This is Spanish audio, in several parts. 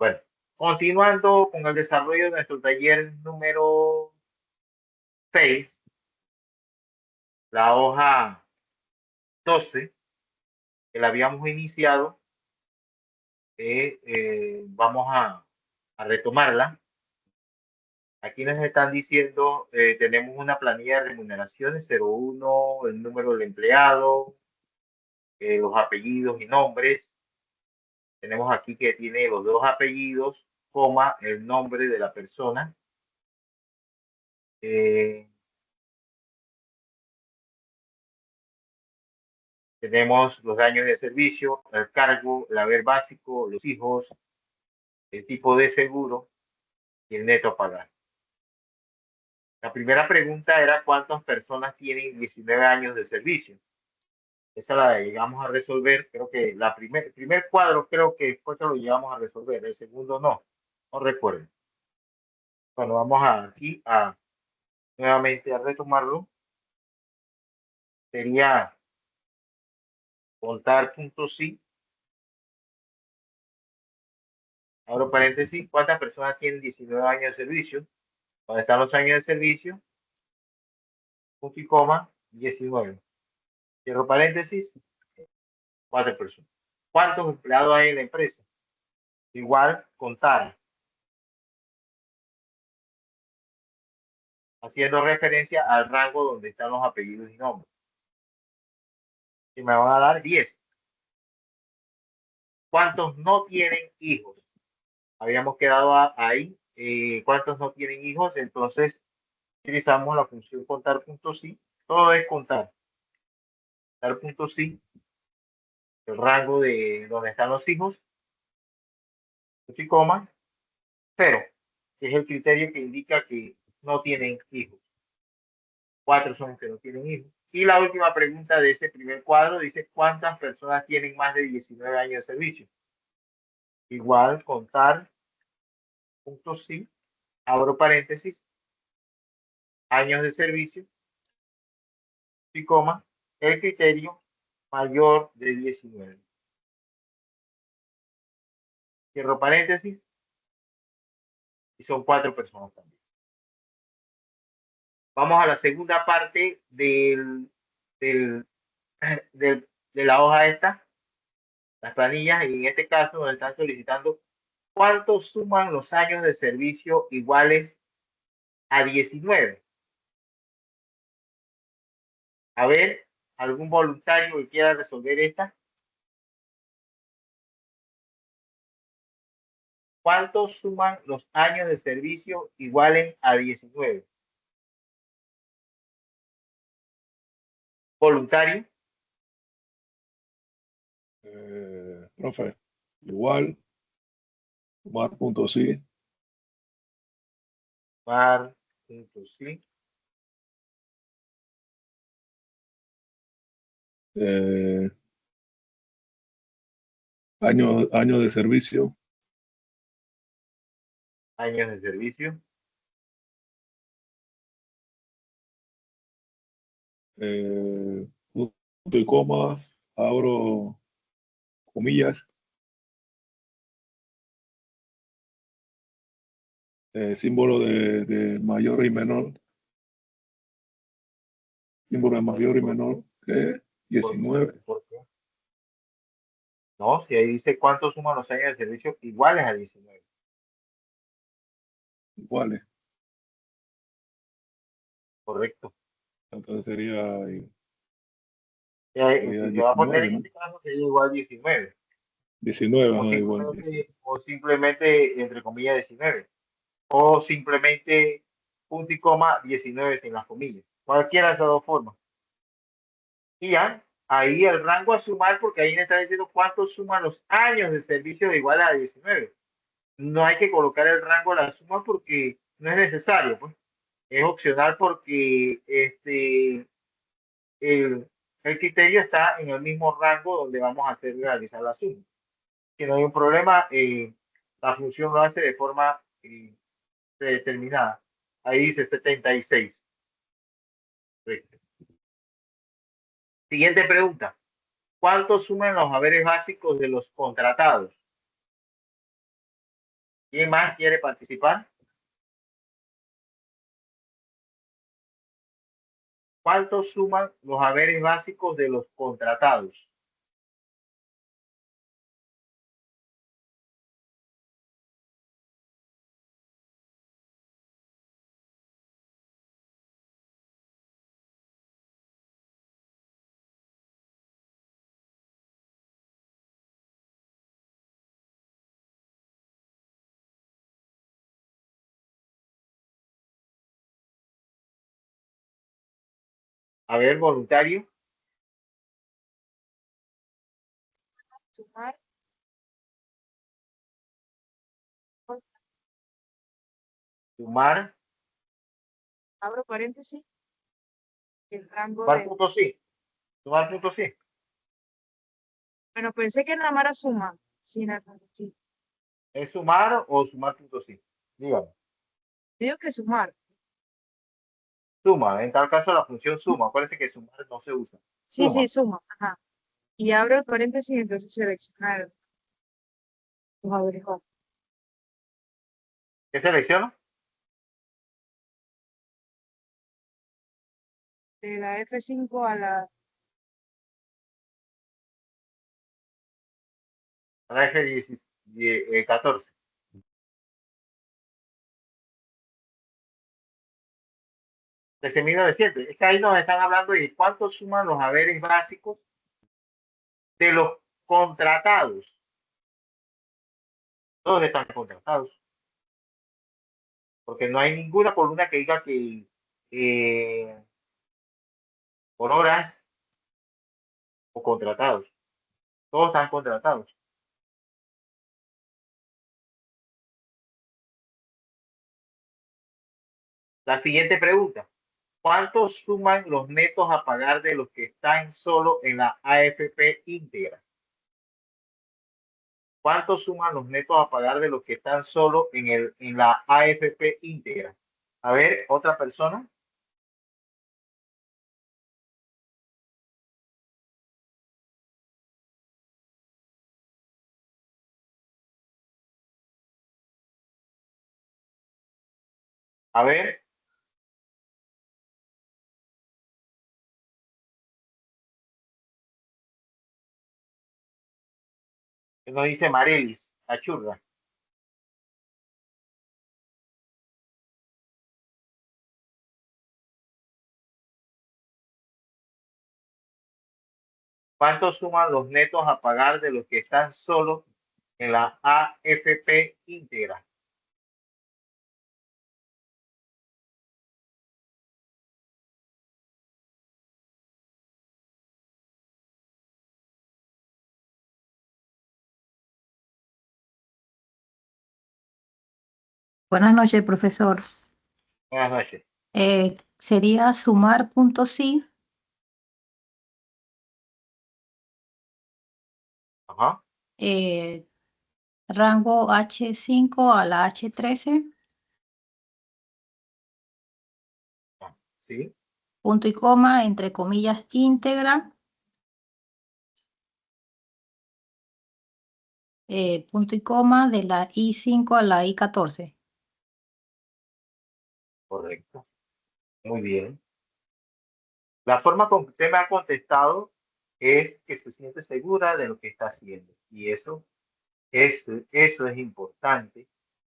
Bueno, continuando con el desarrollo de nuestro taller número 6, la hoja 12, que la habíamos iniciado, vamos a retomarla. Aquí nos están diciendo, tenemos una planilla de remuneraciones 01, el número del empleado, los apellidos y nombres. Tenemos aquí que tiene los dos apellidos, coma, el nombre de la persona. Tenemos los años de servicio, el cargo, el haber básico, los hijos, el tipo de seguro y el neto a pagar. La primera pregunta era cuántas personas tienen 19 años de servicio. Esa la llegamos a resolver, creo que el primer cuadro creo que fue que lo llegamos a resolver, el segundo no recuerdo. Bueno, vamos aquí nuevamente a retomarlo. Sería contar puntos sí. Abro paréntesis, ¿cuántas personas tienen 19 años de servicio? ¿Dónde están los años de servicio? Punto y coma, 19. Cierro paréntesis, 4 personas. ¿Cuántos empleados hay en la empresa? Igual, contar. Haciendo referencia al rango donde están los apellidos y nombres. Y me van a dar 10. ¿Cuántos no tienen hijos? Habíamos quedado ahí. ¿Cuántos no tienen hijos? Entonces, utilizamos la función contar punto sí. Todo es contar. Contar punto sí. El rango de donde están los hijos. Punto y coma. 0. Que es el criterio que indica que no tienen hijos. 4 son los que no tienen hijos. Y la última pregunta de ese primer cuadro dice, ¿cuántas personas tienen más de 19 años de servicio? Igual, contar, punto sí, abro paréntesis, años de servicio, y coma, el criterio mayor de 19. Cierro paréntesis, y son 4 personas también. Vamos a la segunda parte de la hoja esta, las planillas, y en este caso nos están solicitando cuánto suman los años de servicio iguales a 19. A ver, algún voluntario que quiera resolver esta. ¿Cuántos suman los años de servicio iguales a 19? Voluntario. Profe, igual, sumar punto sí. Sumar punto sí. Año de servicio. Años de servicio. Punto y coma, abro comillas. Símbolo de mayor y menor. Símbolo de mayor y menor que 19. ¿Por qué? No, si ahí dice cuántos suman los años de servicio iguales a 19. Iguales. Correcto. Entonces sería Se va a poner 19, en ¿no? este caso sería igual 19. 19, ajá, igual 19. O simplemente, entre comillas, 19. O simplemente punto y coma 19 sin las comillas. Cualquiera de estas dos formas. Y ya, ahí el rango a sumar, porque ahí me está diciendo cuántos suman los años de servicio de igual a 19. No hay que colocar el rango a la suma porque no es necesario, pues. Es opcional porque el criterio está en el mismo rango donde vamos a realizar la suma. Si no hay un problema, la función lo hace de forma predeterminada. Ahí dice 76. Perfecto. Siguiente pregunta. ¿Cuánto suman los haberes básicos de los contratados? ¿Quién más quiere participar? ¿Cuánto suman los haberes básicos de los contratados? A ver, voluntario. Sumar. Sumar. Abro paréntesis. El rango Sumar de. punto sí. Sumar punto sí. Bueno, pensé que nada más era suma. Sí. ¿Es sumar o sumar punto sí? Dígame. Digo que sumar. Suma. En tal caso, la función suma. Acuérdense que sumar no se usa. Sí, Suma. suma. Ajá. Y abro el paréntesis, entonces seleccionar los haberes básicos. ¿Qué selecciona? De la F5 a la. A la F14. Desde 1900. Es que ahí nos están hablando de cuánto suman los haberes básicos de los contratados. Todos están contratados. Porque no hay ninguna columna que diga que por horas o contratados. Todos están contratados. La siguiente pregunta. ¿Cuánto suman los netos a pagar de los que están solo en la AFP íntegra? ¿Cuánto suman los netos a pagar de los que están solo en la AFP íntegra? A ver, otra persona. A ver, ¿qué nos dice Marelis? Achurra. ¿Cuánto suman los netos a pagar de los que están solo en la AFP íntegra? Buenas noches, profesor. Buenas noches. Sería sumar punto sí, Ajá. rango H5 a la H13, Sí, punto y coma, entre comillas, íntegra, punto y coma, de la I5 a la I14. correcto. Muy bien. La forma como usted me ha contestado es que se siente segura de lo que está haciendo. Y eso es importante.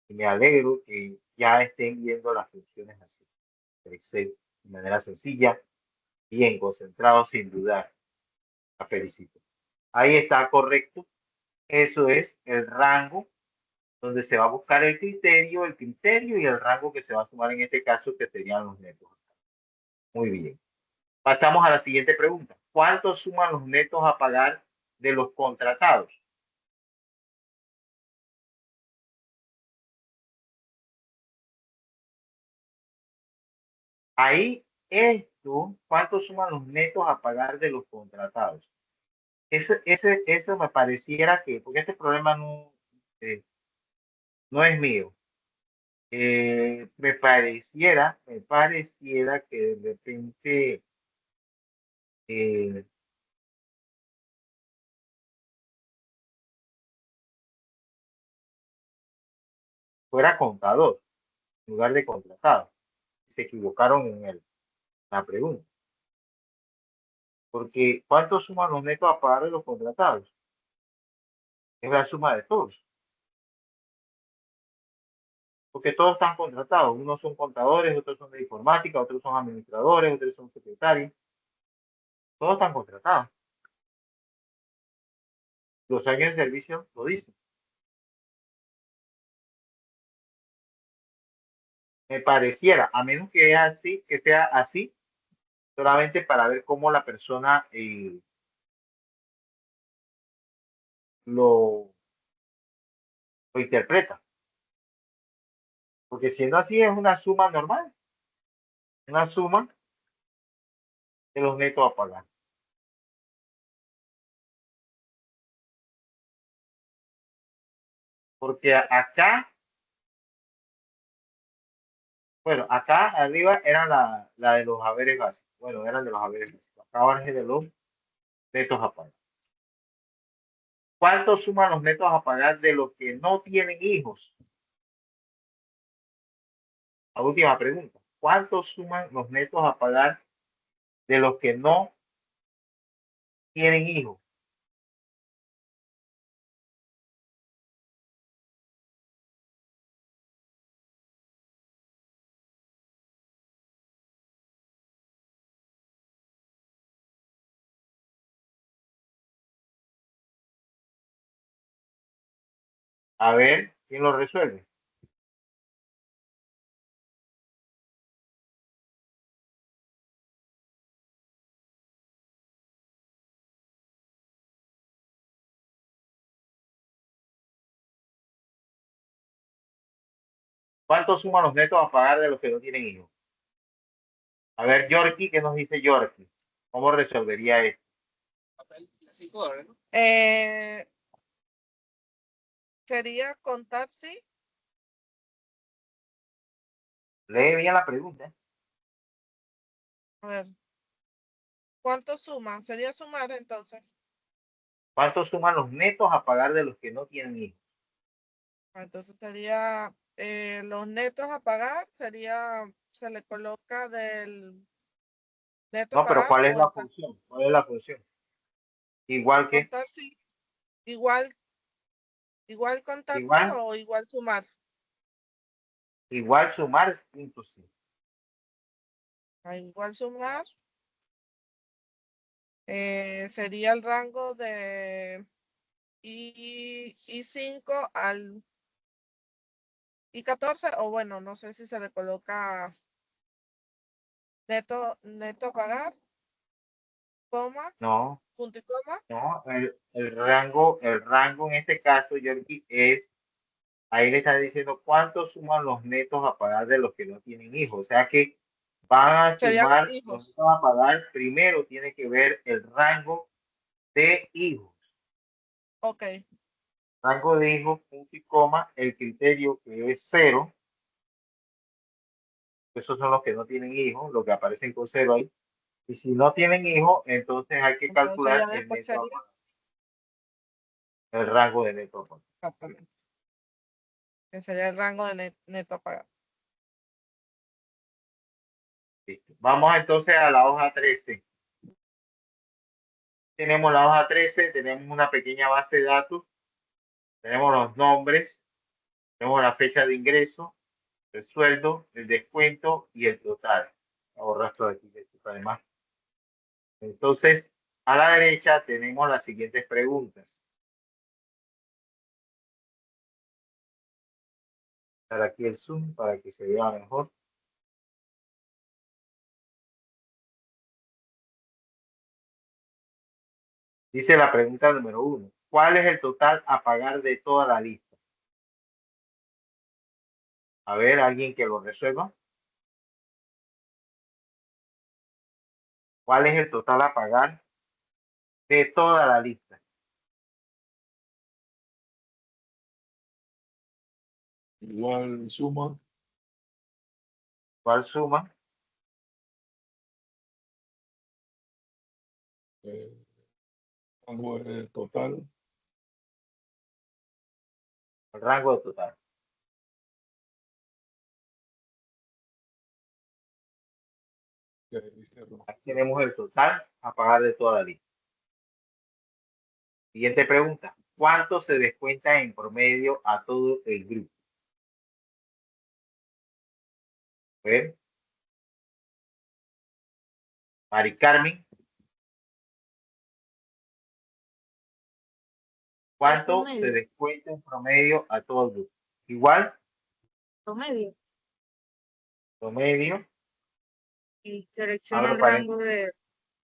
Y me alegro que ya estén viendo las funciones así, de Excel, de manera sencilla, bien concentrado, sin dudar. La felicito. Ahí está correcto. Eso es el rango donde se va a buscar el criterio y el rango que se va a sumar en este caso, que serían los netos. Muy bien. Pasamos a la siguiente pregunta. ¿Cuánto suman los netos a pagar de los contratados? Ahí, ¿cuánto suman los netos a pagar de los contratados? Eso me pareciera que, porque este problema no es mío. Me pareciera que de repente eh, fuera contador en lugar de contratado. Se equivocaron en la pregunta. Porque ¿cuánto suman los netos a pagar de los contratados? Es la suma de todos. Porque todos están contratados. Unos son contadores, otros son de informática, otros son administradores, otros son secretarios. Todos están contratados. Los años de servicio lo dicen. Me pareciera, a menos que sea así, solamente para ver cómo la persona lo interpreta. Porque siendo así es una suma normal, una suma de los netos a pagar. Porque acá, bueno, acá arriba eran la de los haberes básicos. Bueno, eran de los haberes básicos. Acá abajo es de los netos a pagar. ¿Cuánto suman los netos a pagar de los que no tienen hijos? La última pregunta. ¿Cuánto suman los netos a pagar de los que no tienen hijos? A ver, ¿quién lo resuelve? ¿Cuánto suman los netos a pagar de los que no tienen hijos? A ver, Yorkie, ¿qué nos dice Yorkie? ¿Cómo resolvería esto? Sería contar, sí. Lee bien la pregunta. A ver. ¿Cuánto suman? Sería sumar entonces. ¿Cuánto suman los netos a pagar de los que no tienen hijos? Entonces sería los netos a pagar, se le coloca del neto a No, pero pagar ¿cuál es o la función? ¿Cuál es la función? Igual que, contar sí. Igual contar sí igual, o igual sumar. igual sumar punto sí. Igual sumar sería el rango de I5 al I14, o bueno, no sé si se le coloca neto a pagar, coma, No, punto y coma. no, el rango en este caso, Yorkie, es, ahí le está diciendo cuánto suman los netos a pagar de los que no tienen hijos. O sea que van a Serían los sumar los hijos. netos a pagar, primero tiene que ver el rango de hijos. Ok. Rango de hijos, punto y coma, el criterio que es 0. Esos son los que no tienen hijos, los que aparecen con 0 ahí. Y si no tienen hijos, entonces hay que Entonces ya calcular el después neto a sería. pagar, el rango de neto a pagar. Exactamente. Que sería el rango de neto a pagar. Listo. Vamos entonces a la hoja 13. Tenemos la hoja 13, tenemos una pequeña base de datos, tenemos los nombres, tenemos la fecha de ingreso, el sueldo, el descuento y el total. Ahorrar esto de aquí, además. Entonces, a la derecha tenemos las siguientes preguntas. Dar aquí el zoom para que se vea mejor. Dice la pregunta número 1. ¿Cuál es el total a pagar de toda la lista? A ver, alguien que lo resuelva. ¿Cuál es el total a pagar de toda la lista? Igual suma, ¿Cuál suma? rango total, El rango de total. Aquí tenemos el total a pagar de toda la lista. Siguiente pregunta. ¿Cuánto se descuenta en promedio a todo el grupo? A ver. Mari Carmen. ¿Cuánto se Promedio. descuenta en promedio a todo el grupo? Igual, Promedio. promedio. Y selecciona Abro el paréntesis. rango de,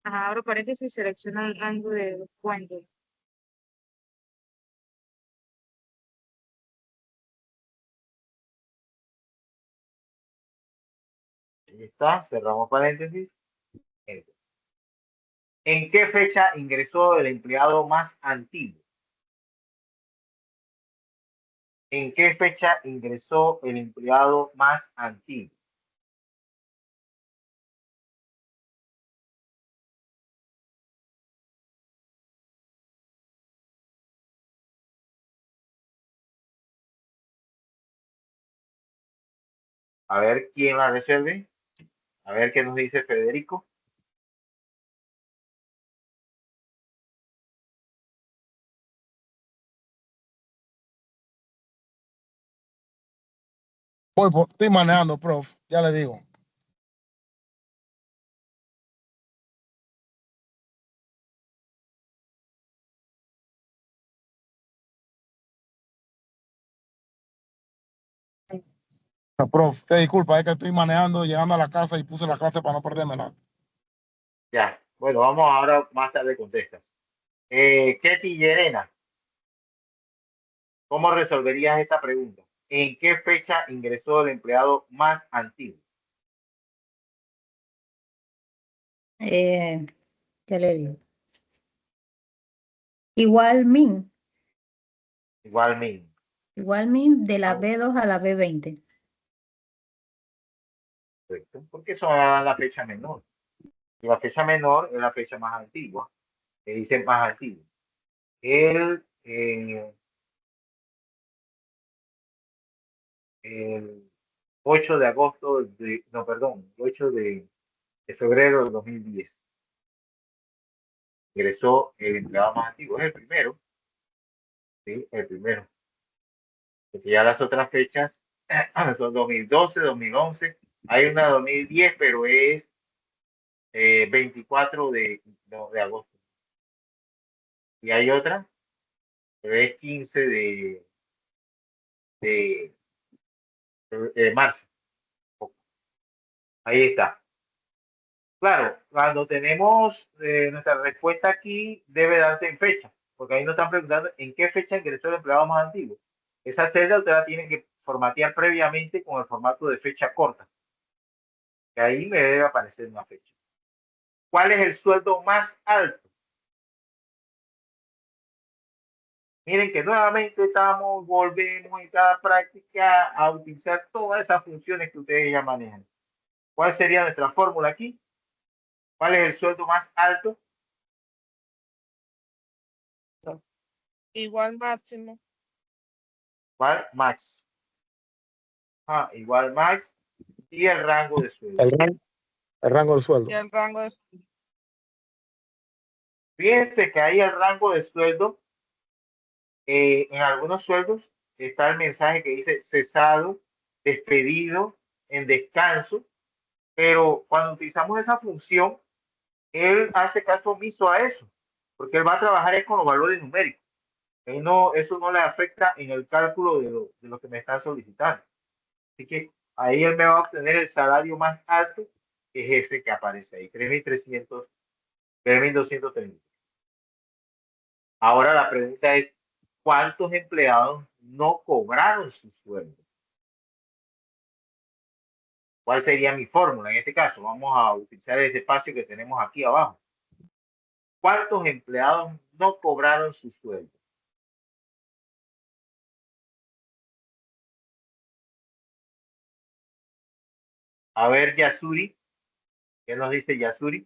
ajá, abro paréntesis, selecciona el rango de descuento. Ahí está, cerramos paréntesis. ¿En qué fecha ingresó el empleado más antiguo? ¿En qué fecha ingresó el empleado más antiguo? A ver quién la resuelve. A ver qué nos dice Federico. Estoy manejando, prof. Ya le digo. No, prof, te disculpa, es que estoy manejando, llegando a la casa y puse la clase para no perderme nada. Ya, bueno, vamos ahora más tarde contestas. Ketty Llerena, ¿cómo resolverías esta pregunta? ¿En qué fecha ingresó el empleado más antiguo? Ya le digo. Igual min. Igual mismo. Igual min de la Ah, B2 a la B20. perfecto. Porque eso va a la fecha menor. Y la fecha menor es la fecha más antigua. Que dice más antiguo. El 8 de agosto, no, perdón, 8 de febrero del 2010. Ingresó el empleado más antiguo. Es el primero. Sí, el primero. Porque ya las otras fechas son 2012, 2011. Hay una 2010, pero es 24 no, de agosto. Y hay otra, pero es 15 de, de marzo. Ahí está. Claro, cuando tenemos nuestra respuesta aquí, debe darse en fecha, porque ahí nos están preguntando en qué fecha ingresó el empleado más antiguo. Esa celda usted la tiene que formatear previamente con el formato de fecha corta, que ahí me debe aparecer una fecha. ¿Cuál es el sueldo más alto? Miren que nuevamente volvemos en cada práctica a utilizar todas esas funciones que ustedes ya manejan. ¿Cuál sería nuestra fórmula aquí? ¿Cuál es el sueldo más alto? Igual máximo. ¿Cuál? Max. Igual max y el rango de sueldo. El rango del sueldo. Y el rango de Fíjense que ahí el rango de sueldo, en algunos sueldos está el mensaje que dice cesado, despedido, en descanso, pero cuando utilizamos esa función, él hace caso omiso a eso, porque él va a trabajar con los valores numéricos. Eso no le afecta en el cálculo de lo que me está solicitando. Así que ahí él me va a obtener el salario más alto, que es ese que aparece ahí, 3.300, 3.230. Ahora la pregunta es, ¿cuántos empleados no cobraron su sueldo? ¿Cuál sería mi fórmula? En este caso, vamos a utilizar este espacio que tenemos aquí abajo. ¿Cuántos empleados no cobraron su sueldo? A ver, Yasuri, ¿qué nos dice Yasuri?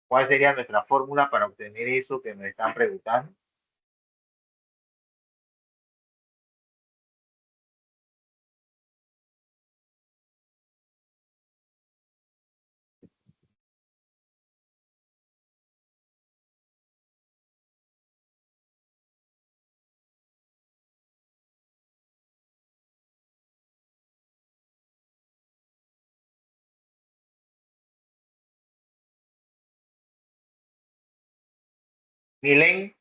¿Cuál sería nuestra fórmula para obtener eso que nos están preguntando? Milen,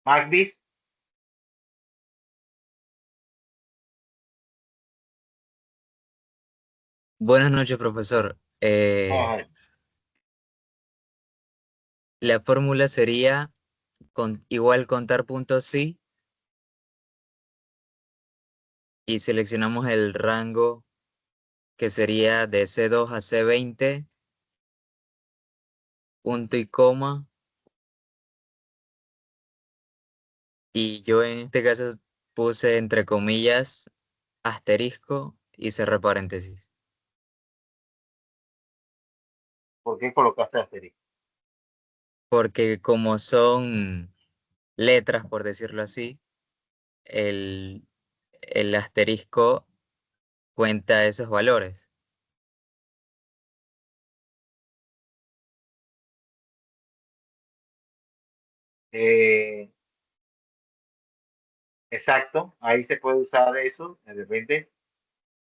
Magdis, Buenas noches, profesor. vamos La fórmula sería igual contar puntos sí y seleccionamos el rango que sería de C2 a C20, punto y coma, y yo en este caso puse entre comillas asterisco y cerré paréntesis, ¿por qué colocaste asterisco? porque como son letras, por decirlo así, el, el asterisco cuenta esos valores. Eh, exacto, ahí se puede usar eso, de repente,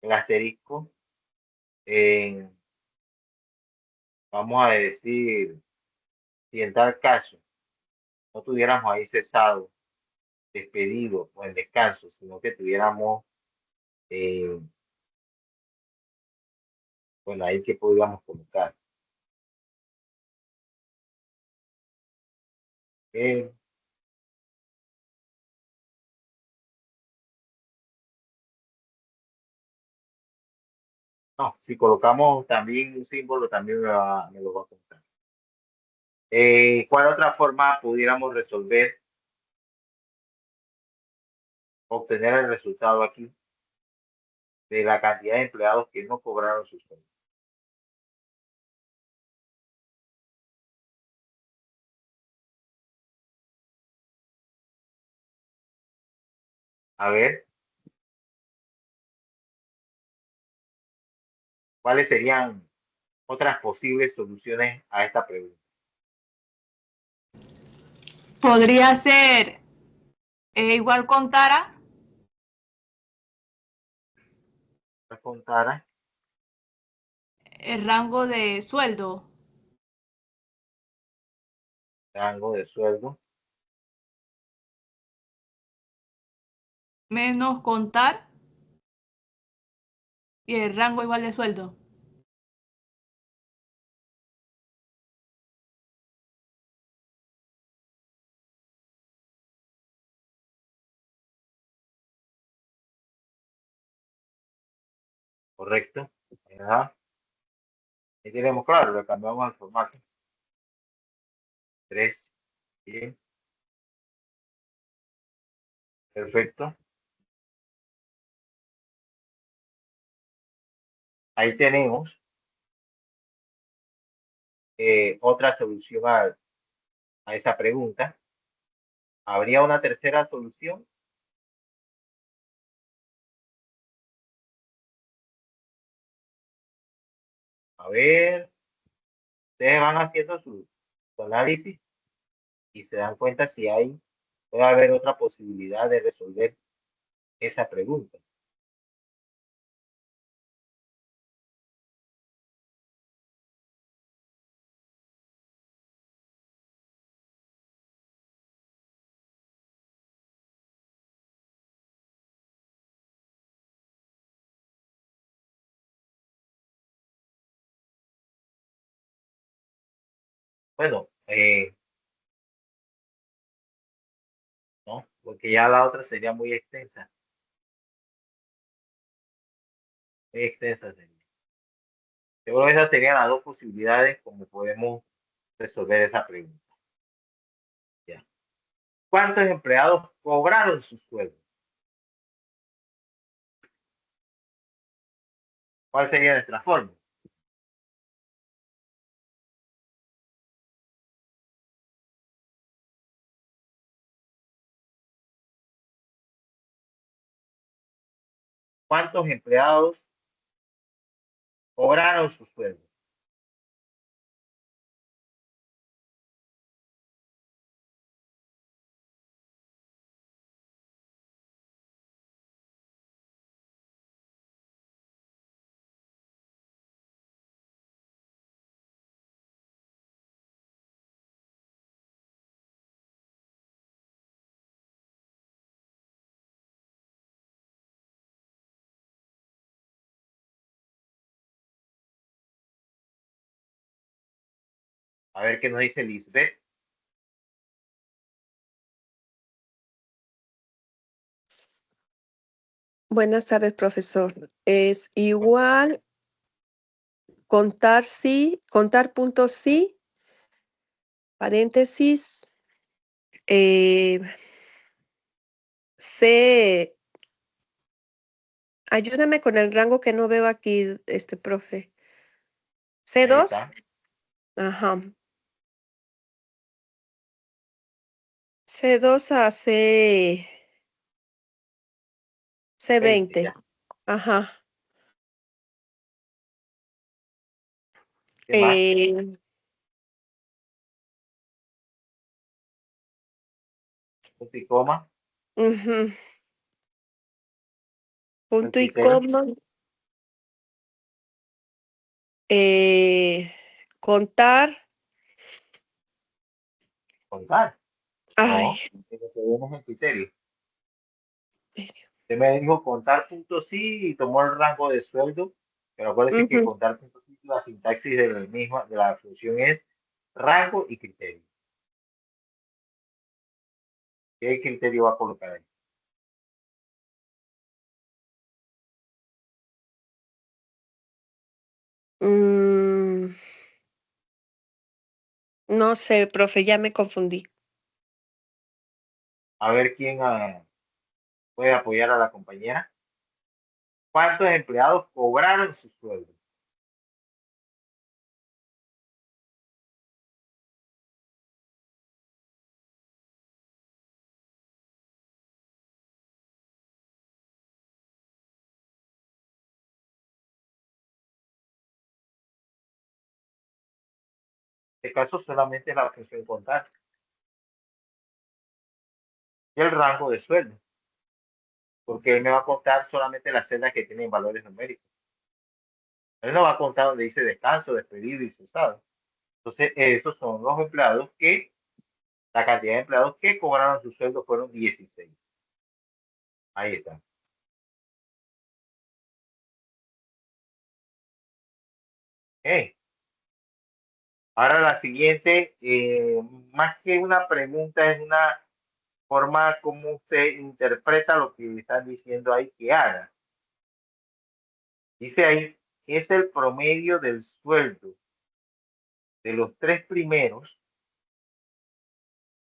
el asterisco, en, vamos a decir, si en tal caso no tuviéramos ahí cesado, despedido o en descanso, sino que tuviéramos, eh, bueno, ahí que podríamos colocar. Eh, no, si colocamos también un símbolo, también me lo va a contar. ¿Cuál otra forma pudiéramos resolver, obtener el resultado aquí de la cantidad de empleados que no cobraron sus sueldos? A ver, ¿cuáles serían otras posibles soluciones a esta pregunta? Podría ser igual contara Contara el rango de sueldo rango de sueldo menos contar y el rango igual de sueldo. correcto. Ajá. Ahí tenemos claro, lo cambiamos al formato. 3, bien, perfecto. Ahí tenemos otra solución a esa pregunta. ¿Habría una tercera solución? A ver, ustedes van haciendo su análisis y se dan cuenta si puede haber otra posibilidad de resolver esa pregunta. Bueno, no, porque ya la otra sería muy extensa. Muy extensa sería. Yo creo que esas serían las dos posibilidades como podemos resolver esa pregunta. Ya. ¿Cuántos empleados cobraron sus sueldos? ¿Cuál sería nuestra forma? ¿Cuántos empleados cobraron su sueldo? A ver qué nos dice Lisbeth. Buenas tardes, profesor. Es igual contar sí, contar puntos sí, paréntesis, C, ayúdame con el rango que no veo aquí, profe. Ahí C2, está. ajá. C2 a C20, ya. ajá. ¿Qué más? Punto y coma. Ujú. Punto y criterio. coma. Contar. Contar. Ay, No, lo que vemos en criterio. Usted me dijo contar puntos sí y tomó el rango de sueldo, pero acuérdese que ujú. contar puntos sí, la sintaxis de la misma, de la función es rango y criterio. ¿Qué criterio va a colocar ahí? Mm, no sé, profe, ya me confundí. A ver quién puede apoyar a la compañera. ¿Cuántos empleados cobraron su sueldo? En este caso solamente la función contar y el rango de sueldo, porque él me va a contar solamente las celdas que tienen valores numéricos. Él no va a contar donde dice descanso, despedido y cesado. Entonces, esos son los empleados que, la cantidad de empleados que cobraron su sueldo fueron 16. Ahí está. Okay. Ahora la siguiente, más que una pregunta, es una forma como usted interpreta lo que le están diciendo ahí que haga. Dice ahí, es el promedio del sueldo de los tres primeros.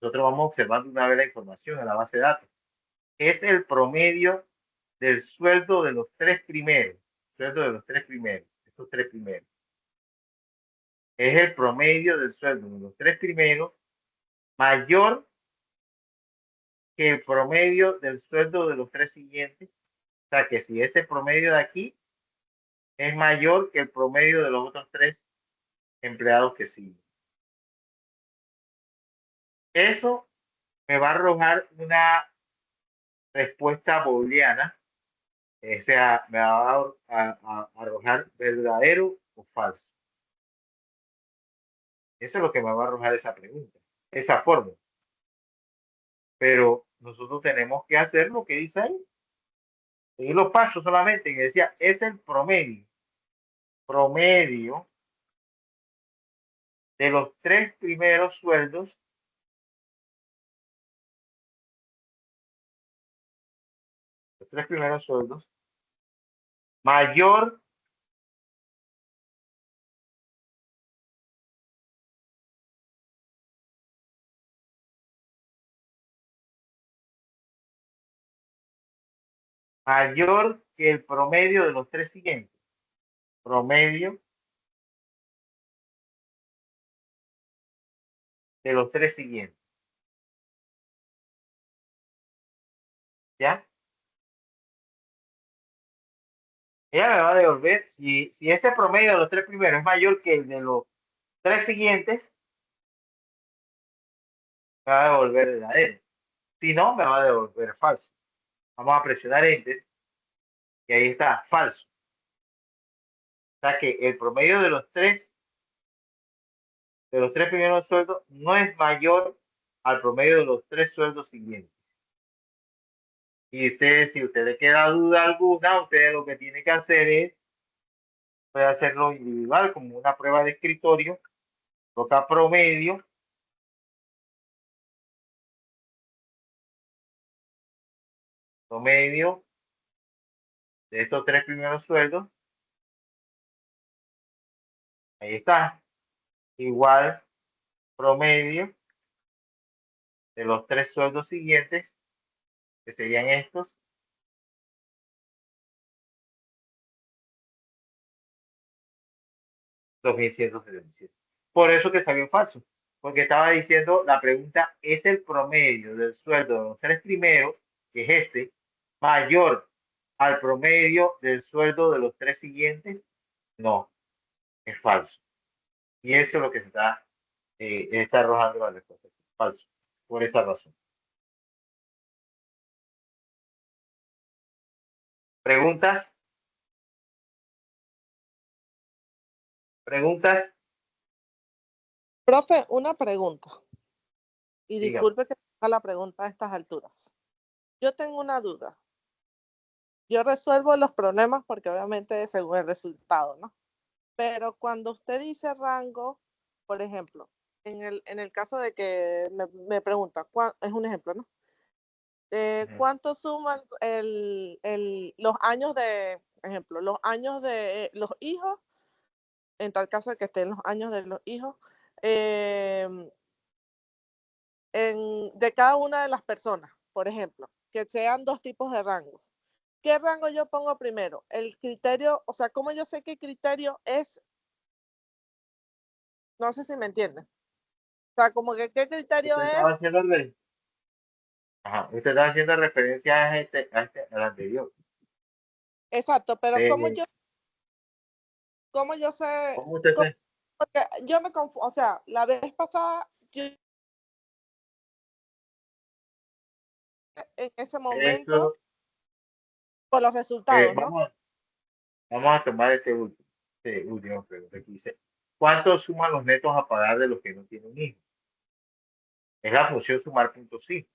Nosotros vamos observando una vez la información en la base de datos. Es el promedio del sueldo de los tres primeros. Sueldo de los tres primeros. Estos tres primeros. Es el promedio del sueldo de los tres primeros mayor que el promedio del sueldo de los tres siguientes. O sea que si este promedio de aquí es mayor que el promedio de los otros tres empleados que siguen. Eso me va a arrojar una respuesta booleana, o sea, me va a arrojar verdadero o falso. Eso es lo que me va a arrojar esa pregunta, esa fórmula. Pero nosotros tenemos que hacer lo que dice ahí. Seguir los pasos solamente, que decía, es el promedio de los tres primeros sueldos mayor que el promedio de los tres siguientes. Promedio de los tres siguientes. ¿Ya? ella me va a devolver, si ese promedio de los 3 primeros es mayor que el de los 3 siguientes, me va a devolver verdadero. Si no, me va a devolver falso. Vamos a presionar Enter y ahí está, falso. O sea que el promedio de los tres primeros sueldos no es mayor al promedio de los 3 sueldos siguientes. Y ustedes, si usted le queda duda alguna, usted lo que tiene que hacer es, puede hacerlo individual como una prueba de escritorio, toca promedio, de estos 3 primeros sueldos, ahí está, igual promedio de los 3 sueldos siguientes, que serían estos, $2,177. Por eso que salió falso, porque estaba diciendo, la pregunta es el promedio del sueldo de los 3 primeros, que es este, mayor al promedio del sueldo de los 3 siguientes. No, es falso. Y eso es lo que se está arrojando la respuesta. Falso, por esa razón. ¿Preguntas? ¿Preguntas? Profe, una pregunta. Y Dígame. disculpe que haga la pregunta a estas alturas. Yo tengo una duda. Yo resuelvo los problemas porque obviamente según el resultado, ¿no? Pero cuando usted dice rango, por ejemplo, en el caso de que me pregunta, es un ejemplo, ¿no? ¿Cuánto suman los años de, ejemplo, los años de los hijos, en tal caso de que estén los años de los hijos, de cada una de las personas, por ejemplo, que sean 2 tipos de rangos? ¿Qué rango yo pongo primero? El criterio, o sea, ¿cómo yo sé qué criterio es? No sé si me entienden. O sea, como que qué criterio Usted es. estaba haciendo usted estaba haciendo referencia al anterior. Exacto, pero ¿cómo yo sé? ¿Cómo usted se? Porque yo me confundo, o sea, la vez pasada, yo en ese momento, Eso, por los resultados, ¿no? vamos a tomar este último pregunta que dice, ¿cuánto suman los netos a pagar de los que no tienen hijos? Es la función sumar punto sí.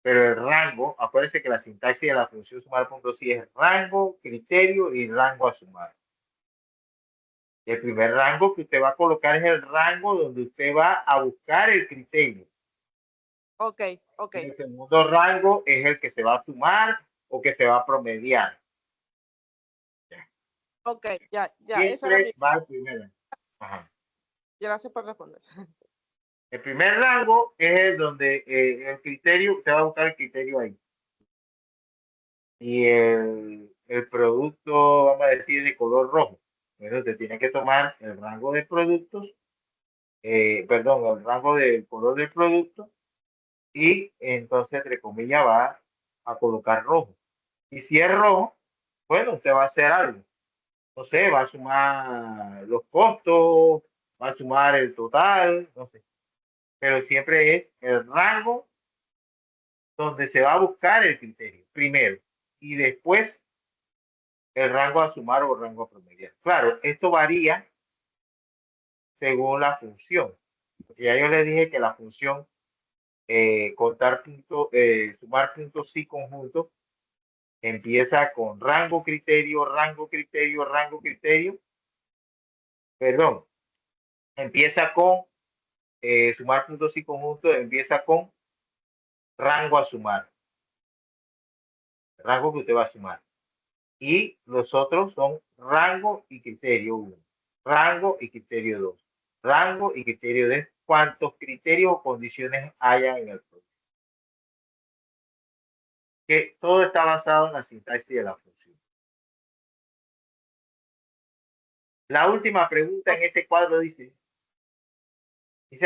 Pero el rango, acuérdense que la sintaxis de la función sumar punto sí es rango, criterio y rango a sumar. El primer rango que usted va a colocar es el rango donde usted va a buscar el criterio. Ok. Y el segundo rango es el que se va a sumar o que se va a promediar. Ok, ya. Siempre va el primero. Ajá. Gracias por responder. El primer rango es el donde el criterio, usted va a buscar el criterio ahí. Y el producto, vamos a decir, de color rojo. Entonces usted tiene que tomar el rango de productos, el rango del color del producto, y entonces, entre comillas, va a colocar rojo. Y si es rojo, bueno, usted va a hacer algo. No sé, va a sumar los costos, va a sumar el total, no sé. Pero siempre es el rango donde se va a buscar el criterio, primero. Y después el rango a sumar o rango a promediar. Claro, esto varía según la función. Porque ya yo les dije que la función sumar puntos sí conjuntos empieza con rango, criterio, rango, criterio, rango, criterio. Perdón, empieza con sumar puntos y conjuntos, empieza con rango a sumar. Rango que usted va a sumar. Y los otros son rango y criterio 1, rango y criterio 2, rango y criterio de cuántos criterios o condiciones haya en el producto. Que todo está basado en la sintaxis de la función. La última pregunta en este cuadro dice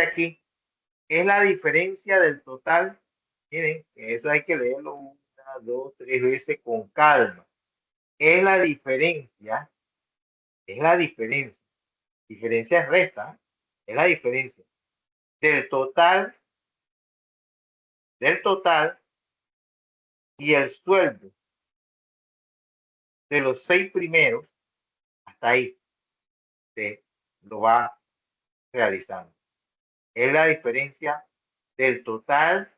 aquí, ¿es la diferencia del total? Miren, eso hay que leerlo 1, 2, 3 veces con calma. es la diferencia, diferencia es resta, ¿eh? Es la diferencia del total y el sueldo de los 6 primeros, hasta ahí se lo va realizando. Es la diferencia del total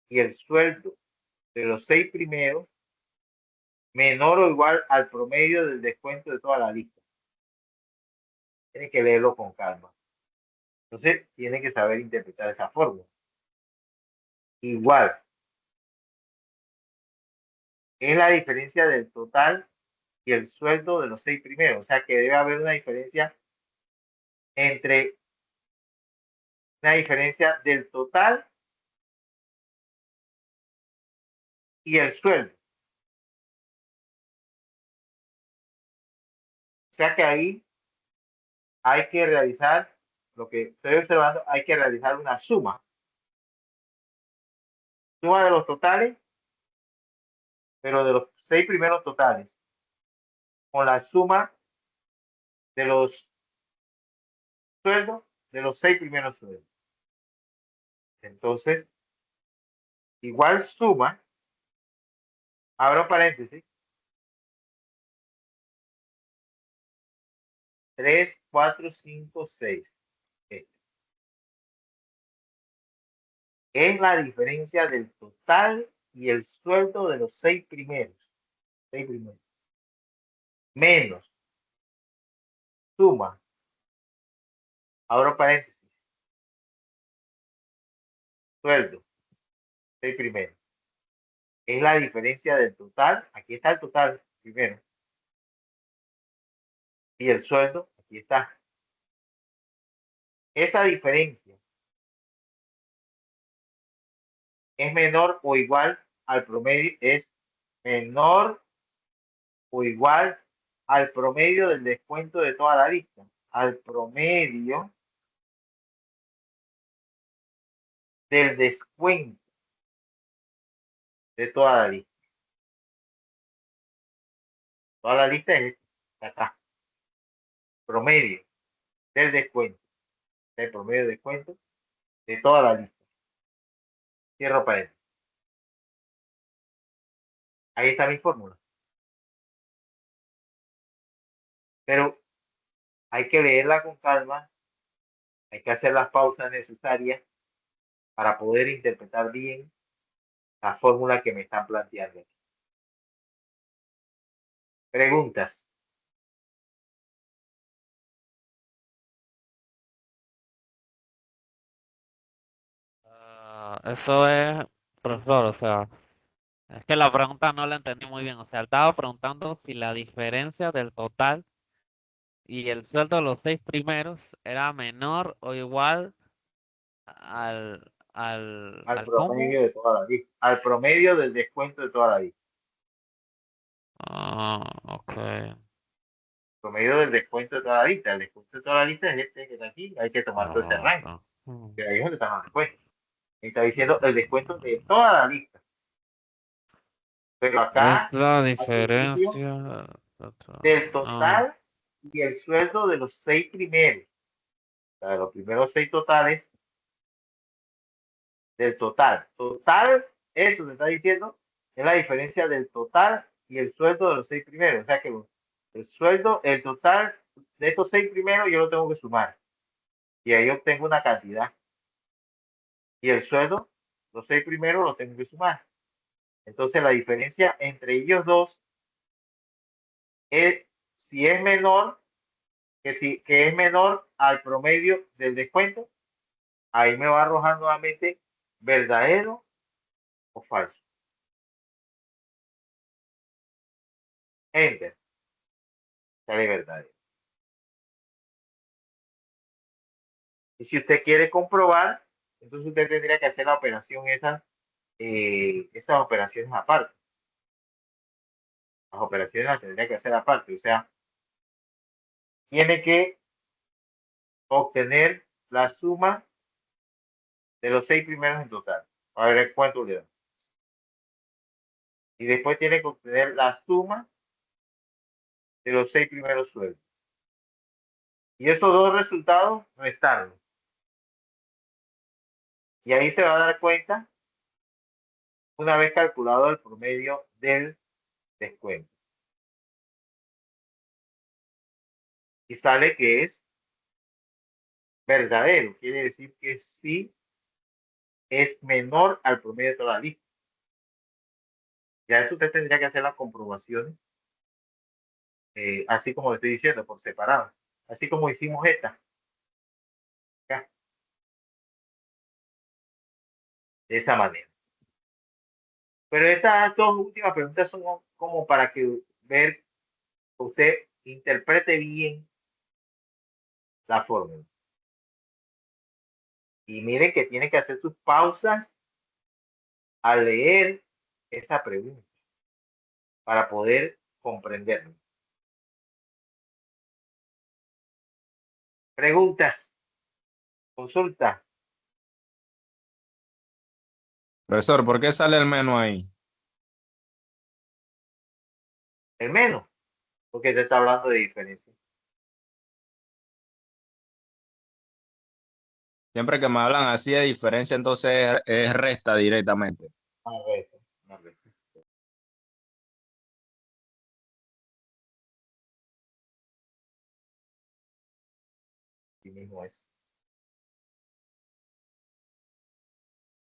y el sueldo de los 6 primeros menor o igual al promedio del descuento de toda la lista. Tienen que leerlo con calma. Entonces, tienen que saber interpretar esa fórmula. Igual, es la diferencia del total y el sueldo de los 6 primeros. O sea que debe haber una diferencia del total y el sueldo. O sea que ahí hay que realizar, lo que estoy observando, hay que realizar una suma. Suma de los totales, pero de los 6 primeros totales, con la suma de los sueldos de los 6 primeros sueldos. Entonces, igual suma, abro paréntesis, 3, 4, 5, 6. Es la diferencia del total y el sueldo de los 6 primeros. 6 primeros. Menos. Suma. Abro paréntesis. Sueldo. 6 primeros. Es la diferencia del total. Aquí está el total primero. Y el sueldo, aquí está. Esa diferencia es menor o igual al promedio, es menor o igual al promedio del descuento de toda la lista. Al promedio del descuento de toda la lista. Toda la lista es acá. Promedio del descuento. El promedio de descuento de toda la lista. Cierro paréntesis. Ahí está mi fórmula. Pero hay que leerla con calma. Hay que hacer las pausas necesarias para poder interpretar bien la fórmula que me están planteando. Preguntas. Eso es, profesor, o sea, es que la pregunta no la entendí muy bien. O sea, estaba preguntando si la diferencia del total y el sueldo de los 6 primeros era menor o igual Al al ¿cómo? promedio de toda la lista. Al promedio del descuento de toda la lista. Ok. Promedio del descuento de toda la lista. El descuento de toda la lista es este que está aquí. Hay que tomar todo ese rango. Que ahí es donde están los descuentos. Está diciendo el descuento de toda la lista. Pero acá, Es la al principio, diferencia del total y el sueldo de los 6 primeros. O sea, de los primeros 6 totales. Del total. Total, eso te está diciendo, es la diferencia del total y el sueldo de los 6 primeros. O sea que el sueldo, el total de estos 6 primeros yo lo tengo que sumar. Y ahí obtengo una cantidad. Y el sueldo, los 6 primeros los tengo que sumar. Entonces la diferencia entre ellos dos es si es menor, que es menor al promedio del descuento, ahí me va a arrojar nuevamente verdadero o falso. Enter. Sale verdadero. Y si usted quiere comprobar, entonces usted tendría que hacer la operación esas operaciones aparte. Las operaciones las tendría que hacer aparte. O sea, tiene que obtener la suma de los 6 primeros en total. A ver cuánto le da. Y después tiene que obtener la suma de los 6 primeros sueldos. Y estos dos resultados restarlos. Y ahí se va a dar cuenta una vez calculado el promedio del descuento. Y sale que es verdadero. Quiere decir que sí es menor al promedio de toda la lista. Ya eso usted tendría que hacer las comprobaciones, así como le estoy diciendo, por separado. Así como hicimos esta. Acá. De esa manera. Pero estas dos últimas preguntas son como para que usted interprete bien la fórmula. Y miren que tiene que hacer sus pausas al leer esa pregunta para poder comprenderlo. Preguntas, consulta. Profesor, ¿por qué sale el menú ahí? El menos, porque te está hablando de diferencia. Siempre que me hablan así de diferencia, entonces es resta directamente. Correcto, correcto. Así mismo es.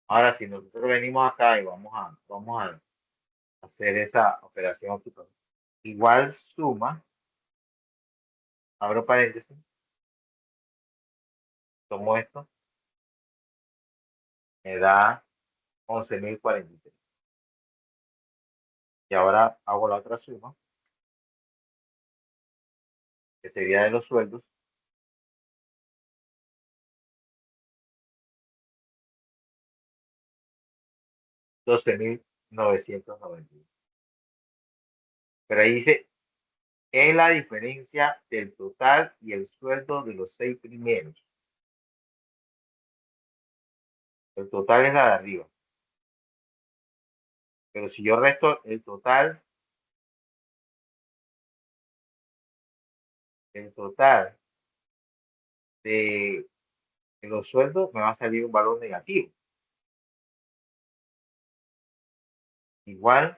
Ahora, si nosotros venimos acá y vamos a hacer esa operación aquí, igual suma, abro paréntesis, tomo esto, me da 11.043. Y ahora hago la otra suma, que sería de los sueldos. $12.991. Pero ahí dice, es la diferencia del total y el sueldo de los 6 primeros. El total es la de arriba. Pero si yo resto el total de los sueldos, me va a salir un valor negativo. Igual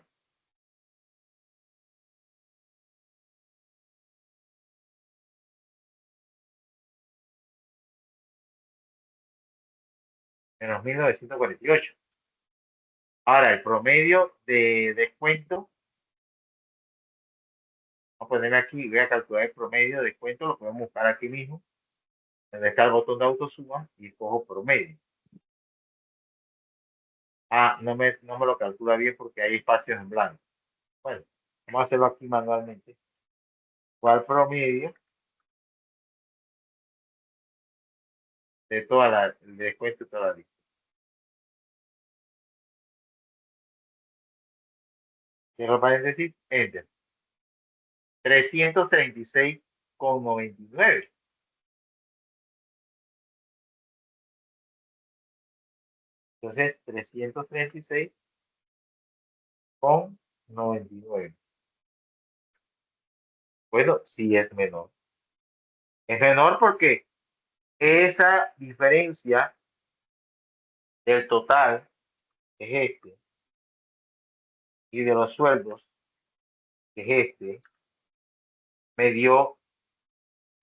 menos 1948. Ahora, el promedio de descuento, voy a poner aquí, voy a calcular el promedio de descuento, lo podemos buscar aquí mismo. Donde está el botón de autosuma y cojo promedio. No me lo calcula bien porque hay espacios en blanco. Bueno, vamos a hacerlo aquí manualmente. ¿Cuál promedio de el descuento de toda la lista? Cierro paréntesis, enter. 336,99. Entonces, 336,99. Bueno, sí es menor. Es menor porque esa diferencia del total es este y de los sueldos que es este, me dio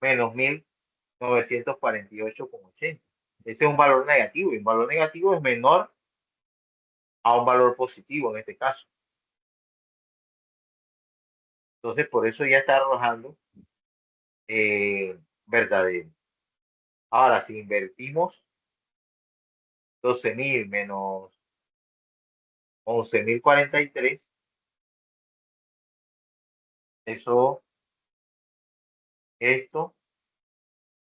menos 1.948,80. Ese es un valor negativo y un valor negativo es menor a un valor positivo en este caso. Entonces, por eso ya está arrojando verdadero. Ahora, si invertimos 12.000 menos 11.043, esto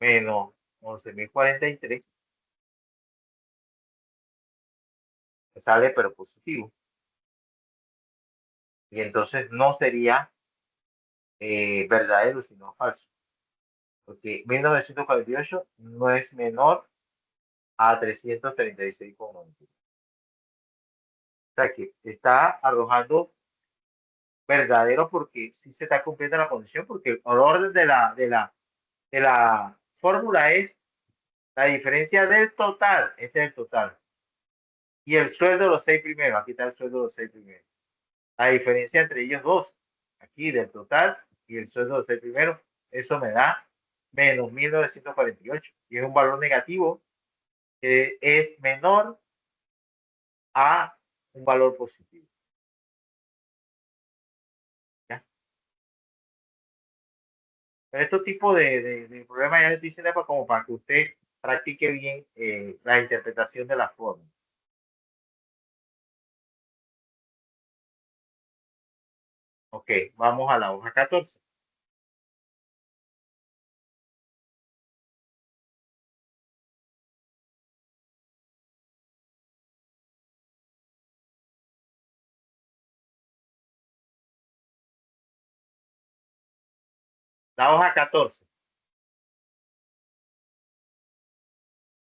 menos 11.043 sale pero positivo. Y entonces no sería verdadero, sino falso. Porque 1948 no es menor a 336,90. O sea que está arrojando verdadero porque sí se está cumpliendo la condición, porque el orden de la fórmula es la diferencia del total, este es el total, y el sueldo de los 6 primeros, aquí está el sueldo de los 6 primeros. La diferencia entre ellos dos, aquí del total y el sueldo de los 6 primeros, eso me da menos 1948, y es un valor negativo que es menor a un valor positivo. ¿Ya? Estos tipos de problemas ya estoy diciendo como para que usted practique bien la interpretación de la forma. Ok, vamos a la hoja 14. La hoja 14.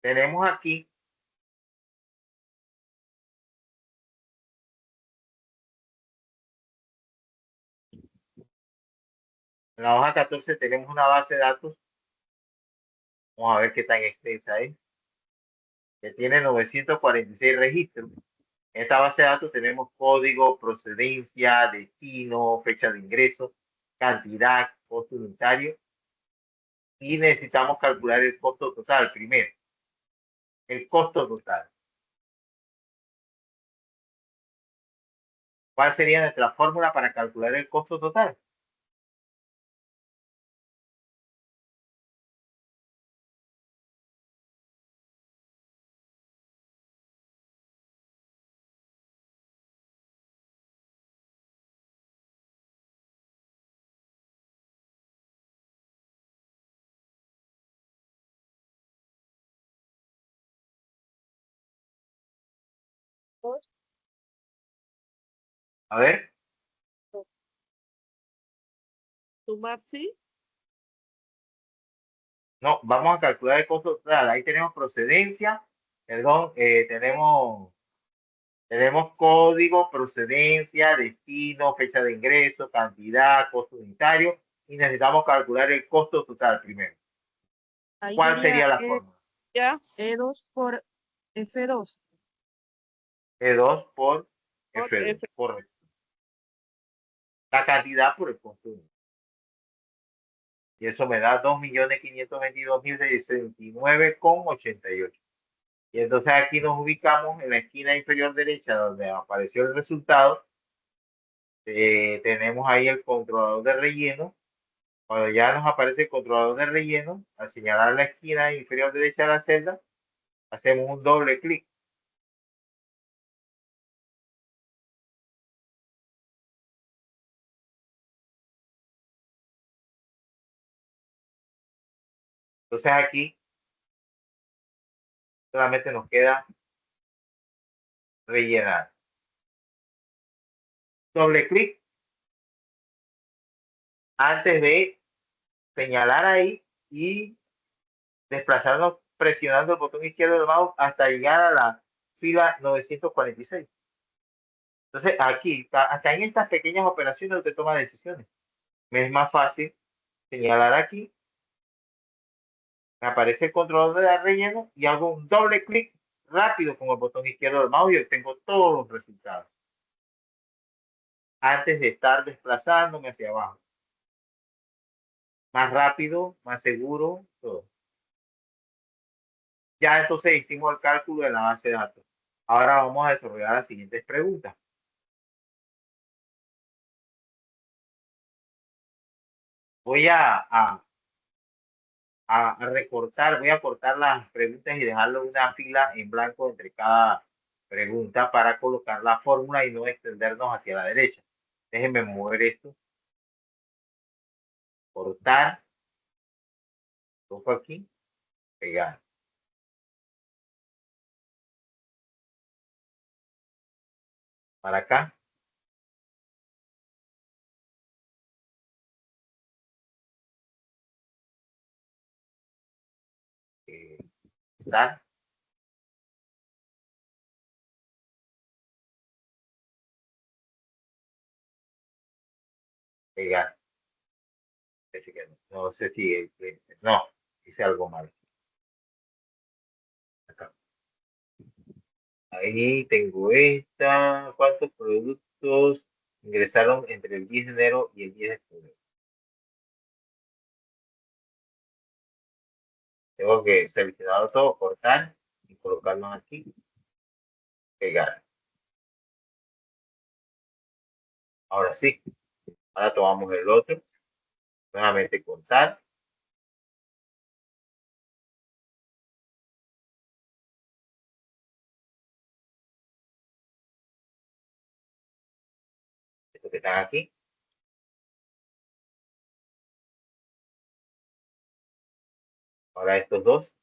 Tenemos aquí en la hoja 14 tenemos una base de datos. Vamos a ver qué tan extensa es. Que tiene 946 registros. En esta base de datos tenemos código, procedencia, destino, fecha de ingreso, cantidad, costo unitario. Y necesitamos calcular el costo total primero. El costo total. ¿Cuál sería nuestra fórmula para calcular el costo total? A ver. ¿Sumar sí? No, vamos a calcular el costo total. Ahí tenemos procedencia, perdón, tenemos código, procedencia, destino, fecha de ingreso, cantidad, costo unitario y necesitamos calcular el costo total primero. Ahí ¿Cuál sería la fórmula? Ya, E2 por F2. E2 por por F2, F. correcto. La cantidad por el costo unitario. Y eso me da 2.522.069,88. Y entonces aquí nos ubicamos en la esquina inferior derecha donde apareció el resultado. Tenemos ahí el controlador de relleno. Cuando ya nos aparece el controlador de relleno, al señalar la esquina inferior derecha de la celda, hacemos un doble clic. Entonces aquí solamente nos queda rellenar. Doble clic antes de señalar ahí y desplazarnos presionando el botón izquierdo del mouse hasta llegar a la fila 946. Entonces aquí, hasta en estas pequeñas operaciones usted toma decisiones. Me es más fácil señalar aquí, me aparece el controlador de relleno y hago un doble clic rápido con el botón izquierdo del mouse y obtengo todos los resultados. Antes de estar desplazándome hacia abajo. Más rápido, más seguro, todo. Ya entonces hicimos el cálculo de la base de datos. Ahora vamos a desarrollar las siguientes preguntas. Voy a recortar, voy a cortar las preguntas y dejarlo una fila en blanco entre cada pregunta para colocar la fórmula y no extendernos hacia la derecha. Déjenme mover esto. Cortar. Toco aquí. Pegar. Para acá. Dar. pegar. No sé si, no, hice algo mal. Acá. Ahí tengo esta. ¿Cuántos productos ingresaron entre el 10 de enero y el 10 de febrero? Tengo que seleccionar todo, cortar y colocarlos aquí. Pegar. Ahora sí. Ahora tomamos el otro. Nuevamente cortar. Estos que están aquí. Ahora estos dos.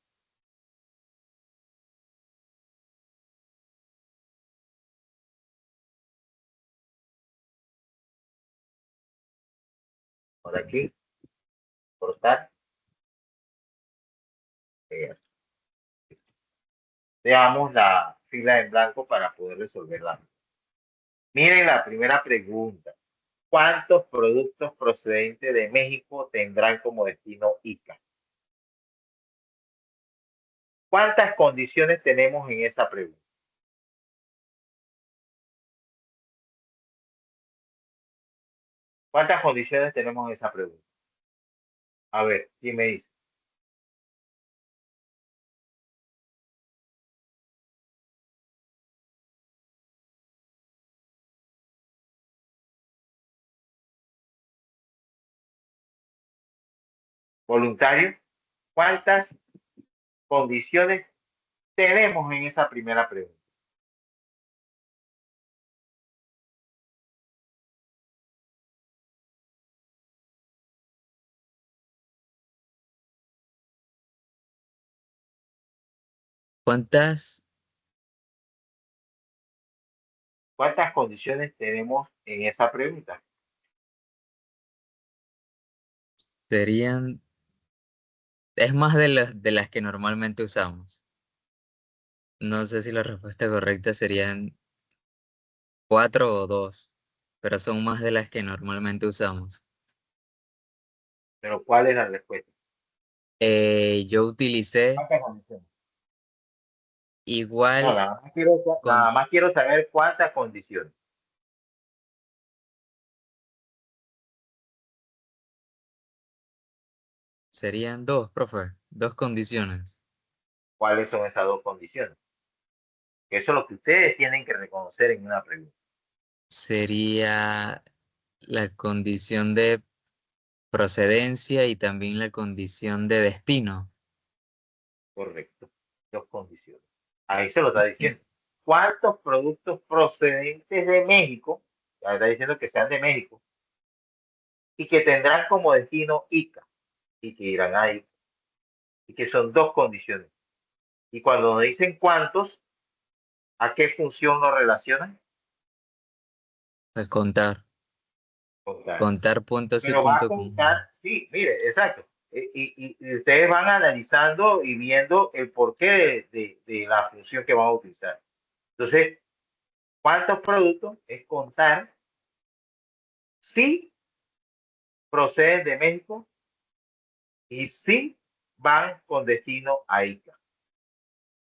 Por aquí. Cortar. Pegar. Veamos la fila en blanco para poder resolverla. Miren la primera pregunta. ¿Cuántos productos procedentes de México tendrán como destino Ica? ¿Cuántas condiciones tenemos en esa pregunta? ¿Cuántas condiciones tenemos en esa pregunta? A ver, ¿quién me dice? Voluntario, ¿cuántas condiciones tenemos en esa primera pregunta? ¿Cuántas ¿Cuántas condiciones tenemos en esa pregunta? serían? Es más de las que normalmente usamos. No sé si la respuesta correcta serían 4 o 2, pero son más de las que normalmente usamos. Pero ¿cuál es la respuesta? Yo utilicé ¿Cuántas condiciones? No, igual nada más quiero saber cuántas condiciones. serían 2, profe, 2 condiciones. ¿Cuáles son esas dos condiciones? Eso es lo que ustedes tienen que reconocer en una pregunta. Sería la condición de procedencia y también la condición de destino. Correcto. Dos condiciones. Ahí se lo está diciendo. ¿Cuántos productos procedentes de México, ya está diciendo que sean de México, y que tendrán como destino Ica, y que irán ahí, y que son dos condiciones? Y cuando nos dicen cuántos, ¿a qué función nos relacionan? Al contar. Contar. Contar puntos y Pero va a punto contar, sí, mire, exacto. Y ustedes van analizando y viendo el porqué de la función que van a utilizar. Entonces, ¿cuántos productos? Es contar si proceden de México y si van con destino a Ica.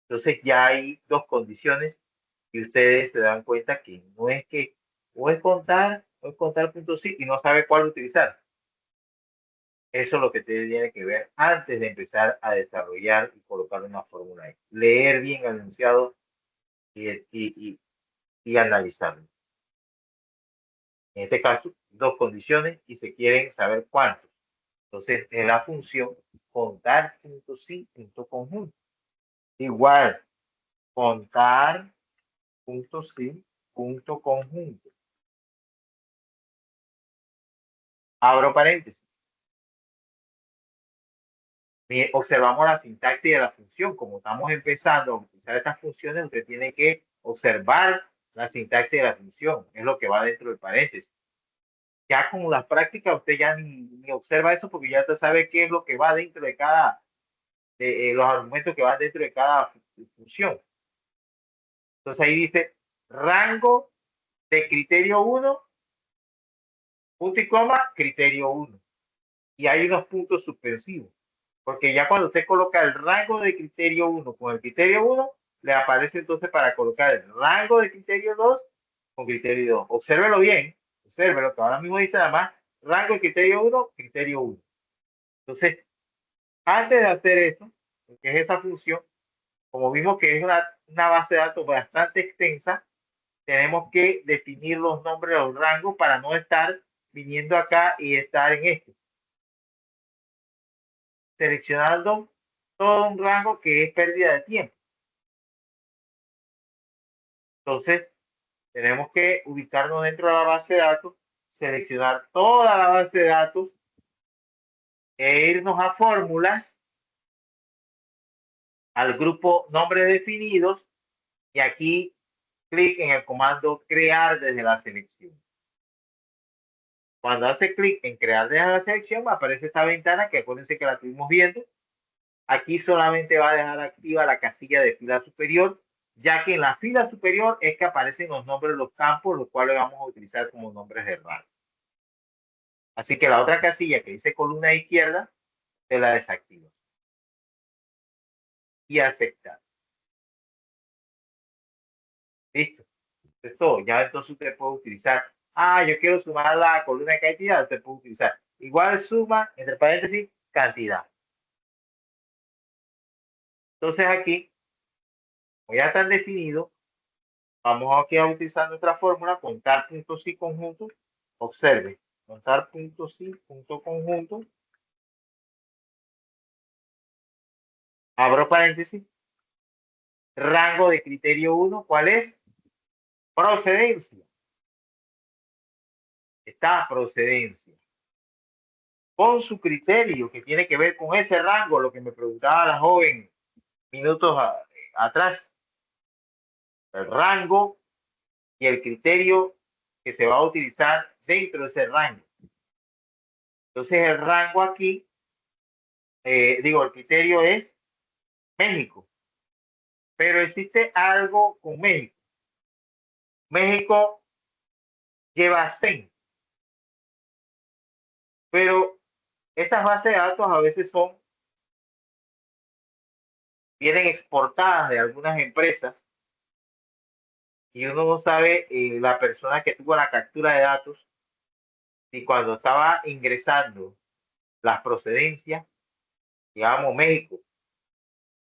Entonces ya hay dos condiciones y ustedes se dan cuenta que no es que o es contar punto sí y no sabe cuál utilizar. Eso es lo que ustedes tienen que ver antes de empezar a desarrollar y colocar una fórmula ahí. Leer bien el enunciado y analizarlo. En este caso, dos condiciones y se quieren saber cuántos. Entonces, en la función contar punto sí punto conjunto. Igual, contar punto sí punto conjunto. Abro paréntesis. Observamos la sintaxis de la función. Como estamos empezando a utilizar estas funciones, usted tiene que observar la sintaxis de la función. Es lo que va dentro del paréntesis. Ya con la práctica, usted ya ni observa eso porque ya usted sabe qué es lo que va dentro de cada, los argumentos que van dentro de cada función. Entonces ahí dice rango de criterio 1 punto y coma, criterio 1. Y hay unos puntos suspensivos. Porque ya cuando usted coloca el rango de criterio 1 con el criterio 1, le aparece entonces para colocar el rango de criterio 2 con criterio 2. Obsérvelo bien, obsérvelo, que ahora mismo dice nada más rango de criterio 1, criterio 1. Entonces, antes de hacer esto, que es esa función, como vimos que es una base de datos bastante extensa, tenemos que definir los nombres de los rangos para no estar viniendo acá y estar en esto. Seleccionando todo un rango que es pérdida de tiempo. Entonces, tenemos que ubicarnos dentro de la base de datos, seleccionar toda la base de datos e irnos a fórmulas, al grupo nombres definidos y aquí clic en el comando crear desde la selección. Cuando hace clic en crear desde la selección, aparece esta ventana que acuérdense que la estuvimos viendo. Aquí solamente va a dejar activa la casilla de fila superior, ya que en la fila superior es que aparecen los nombres de los campos, los cuales vamos a utilizar como nombres de rango. Así que la otra casilla que dice columna izquierda, se la desactiva. Y aceptar. Listo. Esto es todo. Ya entonces usted puede utilizar. Yo quiero sumar la columna de cantidad. Usted puede utilizar igual suma, entre paréntesis, cantidad. Entonces aquí, como ya están definidos, vamos aquí a utilizar nuestra fórmula, contar puntos y conjuntos. Observe, contar puntos y punto conjunto. Abro paréntesis. Rango de criterio 1, ¿cuál es? Procedencia. Está procedencia. Con su criterio, que tiene que ver con ese rango, lo que me preguntaba la joven minutos atrás. El rango y el criterio que se va a utilizar dentro de ese rango. Entonces el rango aquí, el criterio es México, pero existe algo con México. México lleva acento, pero estas bases de datos a veces vienen exportadas de algunas empresas y uno no sabe la persona que tuvo la captura de datos y cuando estaba ingresando las procedencias, digamos México,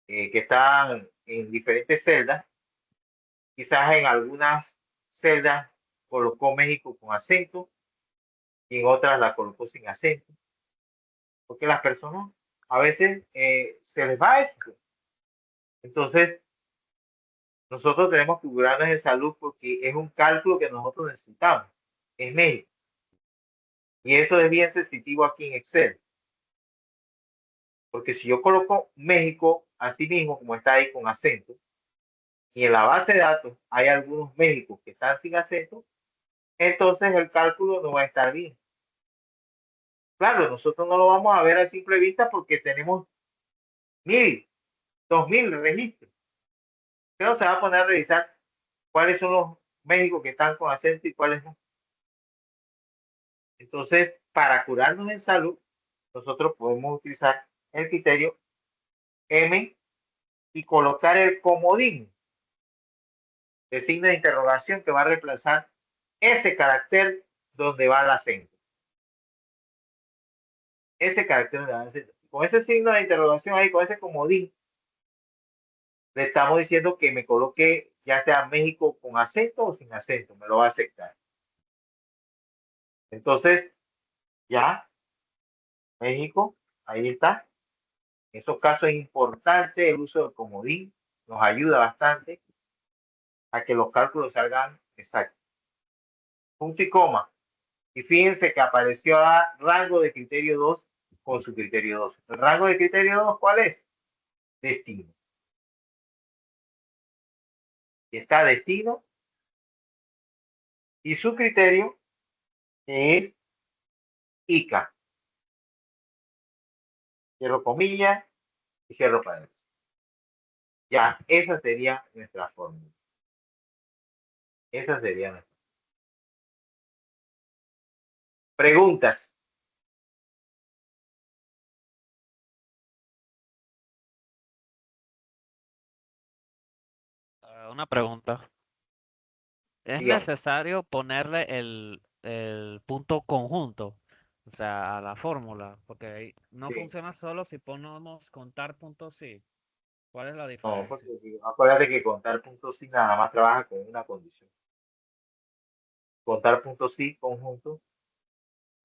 que están en diferentes celdas, quizás en algunas celdas colocó México con acento y en otras la colocó sin acento, porque las personas a veces se les va eso. Entonces, nosotros tenemos que curarnos de salud porque es un cálculo que nosotros necesitamos, es México. Y eso es bien sensitivo aquí en Excel. Porque si yo coloco México así mismo, como está ahí con acento, y en la base de datos hay algunos Méxicos que están sin acento, entonces el cálculo no va a estar bien. Claro, nosotros no lo vamos a ver a simple vista porque tenemos 1000, 2000 registros. Pero se va a poner a revisar cuáles son los Méxicos que están con acento y cuáles no. Entonces, para curarnos en salud, nosotros podemos utilizar el criterio M y colocar el comodín de signo de interrogación que va a reemplazar ese carácter donde va el acento. Ese carácter donde va el acento. Con ese signo de interrogación ahí, con ese comodín, le estamos diciendo que me coloque ya sea México con acento o sin acento, me lo va a aceptar. Entonces, ya, México, ahí está. En esos casos es importante el uso del comodín, nos ayuda bastante a que los cálculos salgan exactos. Punto y coma. Y fíjense que apareció a rango de criterio 2 con su criterio 2. ¿El rango de criterio 2 cuál es? Destino. Y está destino. Y su criterio es ICA. Cierro comillas y cierro paréntesis. Ya, esa sería nuestra fórmula. Esa sería nuestra. Preguntas. Una pregunta. ¿Es Dígame. necesario ponerle el punto conjunto, o sea, a la fórmula? Porque ahí no Sí. funciona solo si ponemos contar puntos sí. ¿Cuál es la No, diferencia? porque acuérdate que contar puntos sí nada más trabaja con una condición. Contar puntos sí conjunto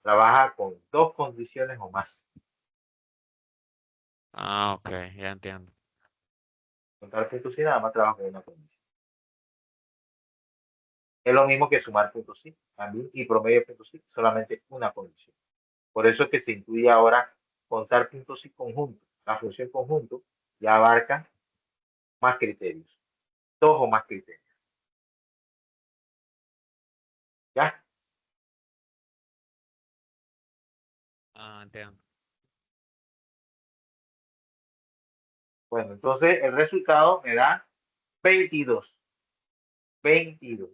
trabaja con dos condiciones o más. Ah, ok, ya entiendo. Contar puntos sí nada más trabaja con una condición. Es lo mismo que sumar puntos sí también y promedio de puntos sí, solamente una condición. Por eso es que se incluye ahora contar puntos sí conjunto. La función conjunto ya abarca más criterios, dos o más criterios. ¿Ya? Ah, entiendo. Bueno, entonces el resultado me da 22. 22.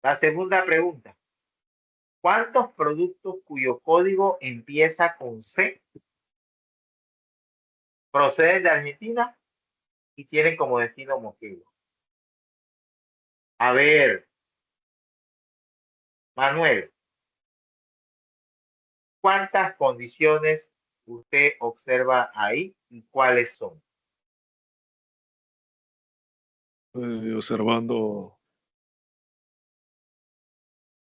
La segunda pregunta. ¿Cuántos productos cuyo código empieza con C proceden de Argentina y tienen como destino Moquegua? A ver, Manuel, ¿cuántas condiciones usted observa ahí y cuáles son? Observando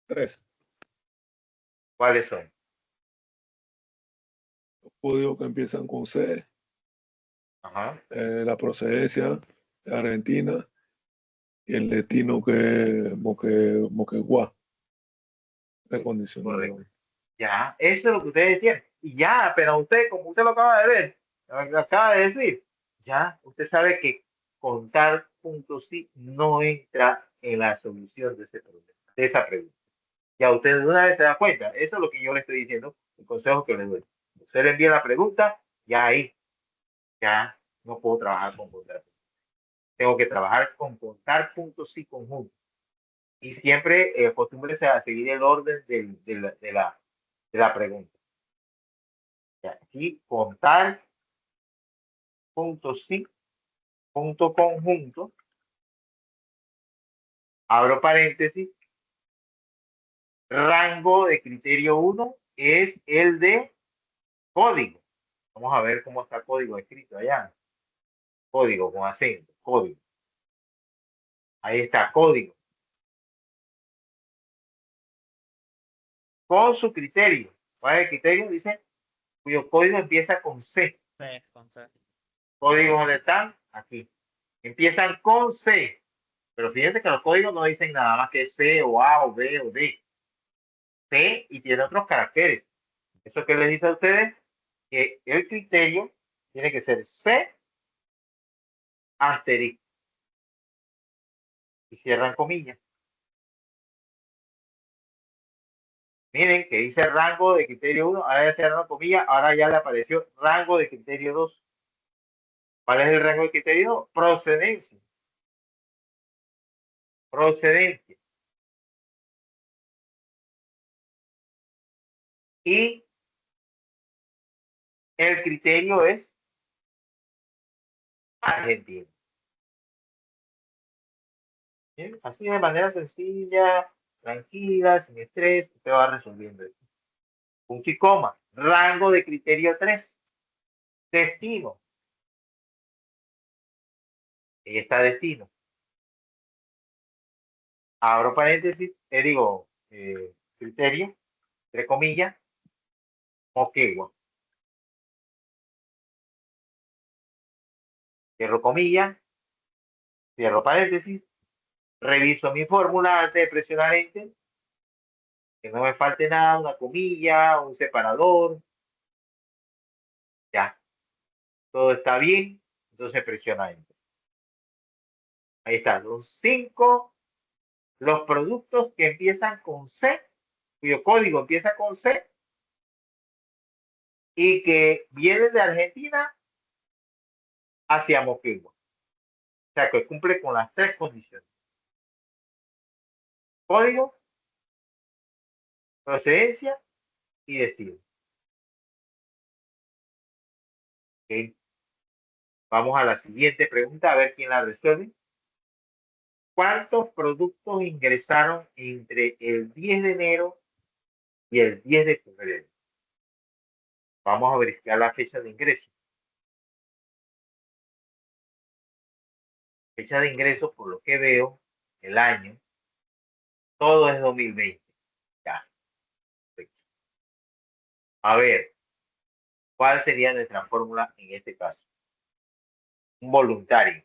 3. ¿Cuáles son? Los códigos que empiezan con C, Ajá. la procedencia de Argentina y el destino que es Moquegua. La condición. Correcto. Ya, eso es lo que ustedes tienen. Y ya, pero usted, como usted lo acaba de ver, lo acaba de decir, ya, usted sabe que contar puntos sí no entra en la solución de ese problema, de esa pregunta. Ya usted de una vez se da cuenta. Eso es lo que yo le estoy diciendo, el consejo que le doy. Usted le envía la pregunta, ya ahí, ya no puedo trabajar con contar. Tengo que trabajar con contar puntos sí conjuntos. Y siempre acostúmbrese a seguir el orden de la pregunta. Aquí contar punto sí, punto conjunto, abro paréntesis, rango de criterio 1 es el de código. Vamos a ver cómo está código escrito allá. Código con acento, código. Ahí está, código. Con su criterio. ¿Cuál es el criterio? Dice, cuyo código empieza con C. Sí, con C. Códigos donde están, aquí. Empiezan con C. Pero fíjense que los códigos no dicen nada más que C o A o B o D. C y tiene otros caracteres. ¿Eso qué les dice a ustedes? Que el criterio tiene que ser C asterisco. Y cierran comillas. Miren que dice rango de criterio 1, ahora ya cerraron comillas, ahora ya le apareció rango de criterio 2. ¿Cuál es el rango de criterio 2? Procedencia. Procedencia. Y el criterio es argentino. ¿Bien? Así de manera sencilla, tranquila, sin estrés, usted va resolviendo esto. Punto y coma. Rango de criterio 3. Destino. Ahí está destino. Abro paréntesis, criterio, entre comillas, Moquegua. Cierro comillas, cierro paréntesis, reviso mi fórmula antes de presionar Enter, que no me falte nada, una comilla, un separador. Ya, todo está bien, entonces presiona Enter. Ahí está, los 5, los productos que empiezan con C, cuyo código empieza con C, y que vienen de Argentina hacia Moquegua. O sea, que cumple con las 3 condiciones. código, procedencia y destino. Ok. Vamos a la siguiente pregunta, a ver quién la resuelve. ¿Cuántos productos ingresaron entre el 10 de enero y el 10 de febrero? Vamos a verificar la fecha de ingreso. Fecha de ingreso, por lo que veo, el año, todo es 2020. Ya. Perfecto. A ver, ¿cuál sería nuestra fórmula en este caso? Un voluntario.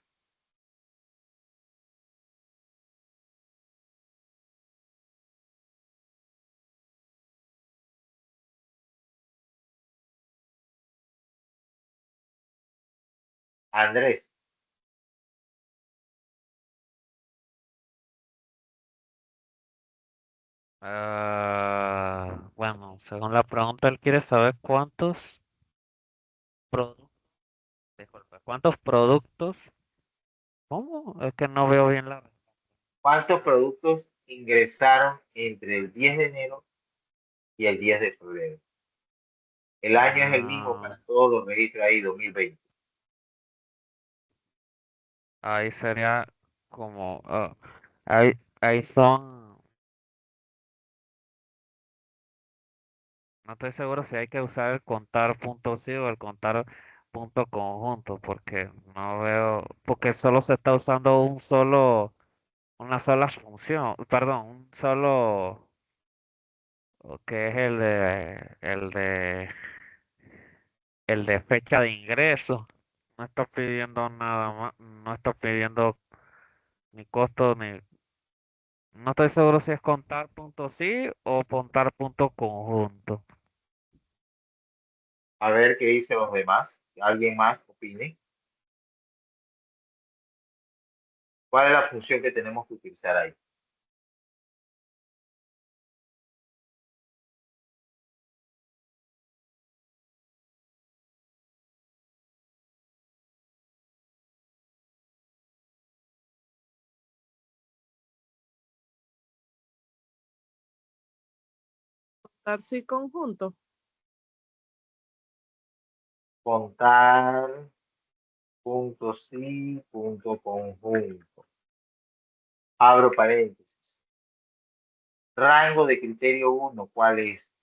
Andrés. Bueno, según la pregunta, él quiere saber productos, disculpa, cuántos productos. ¿Cómo? Es que no veo bien la. ¿Cuántos productos ingresaron entre el 10 de enero y el 10 de febrero? El año es el mismo para todos los registros ahí, 2020. Ahí sería como, ahí son, no estoy seguro si hay que usar el contar punto sí o el contar punto conjunto, porque no veo, porque solo se está usando una sola función, perdón, un solo, que es el de fecha de ingreso. No está pidiendo nada más, no está pidiendo ni costo ni. No estoy seguro si es contar punto sí o contar punto conjunto. A ver qué dicen los demás. ¿Alguien más opine? ¿Cuál es la función que tenemos que utilizar ahí? Contar sí conjunto. Contar punto sí, punto conjunto. Abro paréntesis. Rango de criterio 1, ¿cuál es?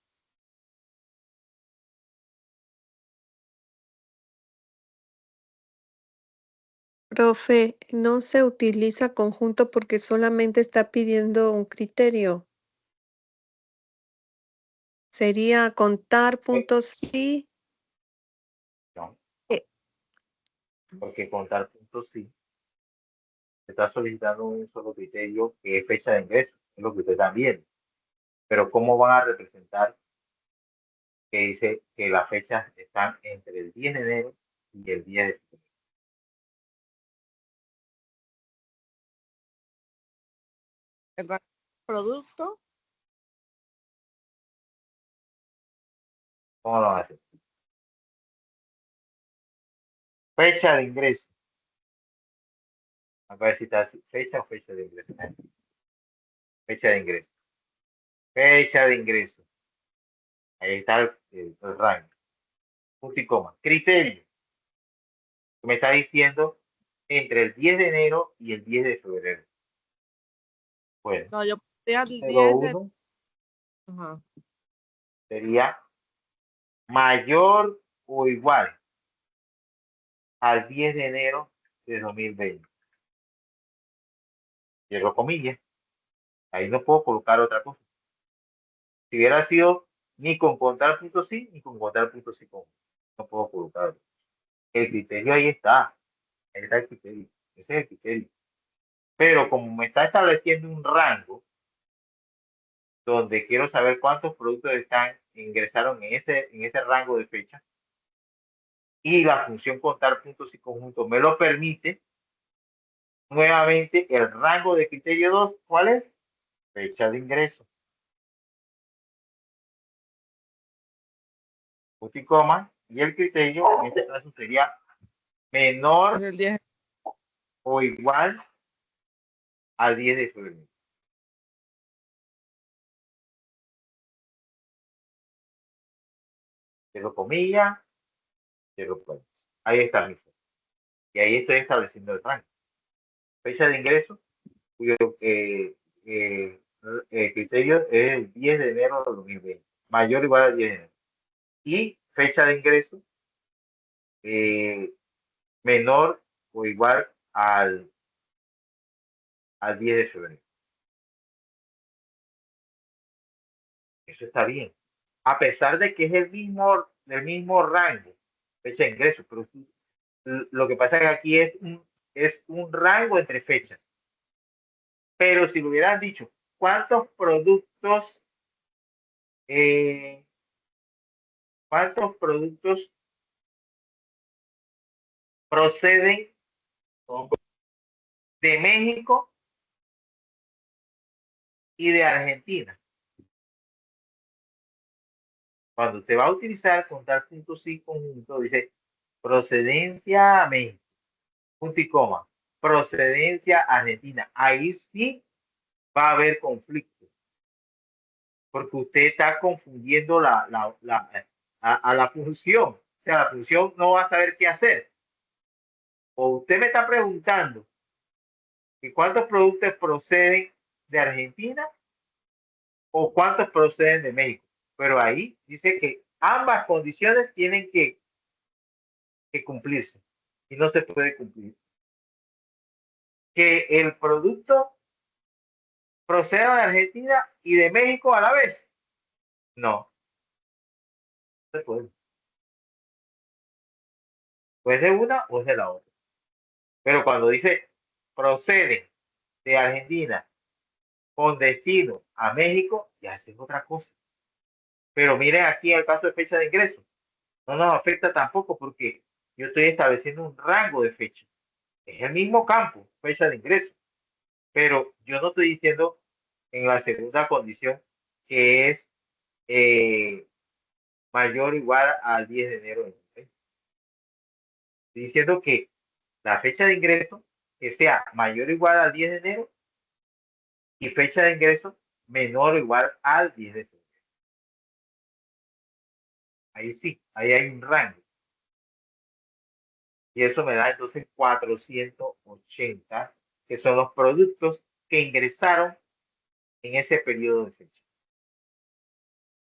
Profe, no se utiliza conjunto porque solamente está pidiendo un criterio. Sería contar puntos sí. No, eh, porque contar punto sí se está solicitando un solo criterio que es fecha de ingreso, es lo que ustedes están viendo. Pero ¿cómo van a representar que dice que las fechas están entre el 10 de enero y el 10 de febrero? El rango de producto. ¿Cómo lo van a hacer? Fecha de ingreso. A ver si está fecha o fecha de ingreso. Fecha de ingreso. Fecha de ingreso. Ahí está el rango. Punto y coma. Criterio. Me está diciendo entre el 10 de enero y el 10 de febrero. Bueno, No, yo pondría el 10 de. 01 Ajá. sería mayor o igual al 10 de enero de 2020. Cierro comillas. Ahí no puedo colocar otra cosa. Si hubiera sido ni con contar punto sí, ni con contar punto sí con. No puedo colocar. El criterio ahí está. Ahí está el criterio. Ese es el criterio. Pero como me está estableciendo un rango donde quiero saber cuántos productos ingresaron en ese rango de fecha, y la función contar puntos y conjuntos me lo permite, nuevamente el rango de criterio 2, ¿cuál es? Fecha de ingreso. Punto y coma, y el criterio en este caso sería menor El 10. o igual al 10 de febrero. cierro comilla, cierro paréntesis. Ahí está mi fecha. Y ahí estoy estableciendo el rango. Fecha de ingreso, cuyo criterio es el 10 de enero de 2020, mayor o igual al 10 de enero. Y fecha de ingreso menor o igual al 10 de febrero. Eso está bien. A pesar de que es del mismo rango, fecha de ingreso, pero lo que pasa es que aquí es un rango entre fechas. Pero si lo hubieran dicho, ¿cuántos productos proceden de México y de Argentina? Cuando usted va a utilizar contar puntos y conjunto, dice procedencia a México, punto y coma, procedencia argentina. Ahí sí va a haber conflicto, porque usted está confundiendo a la función. O sea, la función no va a saber qué hacer. O usted me está preguntando que cuántos productos proceden de Argentina o cuántos proceden de México. Pero ahí dice que ambas condiciones tienen que cumplirse y no se puede cumplir. Que el producto proceda de Argentina y de México a la vez. No, no se puede. O es de una o es de la otra. Pero cuando dice procede de Argentina con destino a México, ya es otra cosa. Pero miren aquí el caso de fecha de ingreso. No nos afecta tampoco porque yo estoy estableciendo un rango de fecha. Es el mismo campo, fecha de ingreso. Pero yo no estoy diciendo en la segunda condición que es mayor o igual al 10 de enero de 2020. Estoy diciendo que la fecha de ingreso que sea mayor o igual al 10 de enero y fecha de ingreso menor o igual al 10 de febrero. Ahí sí, ahí hay un rango. Y eso me da entonces 480, que son los productos que ingresaron en ese periodo de fecha.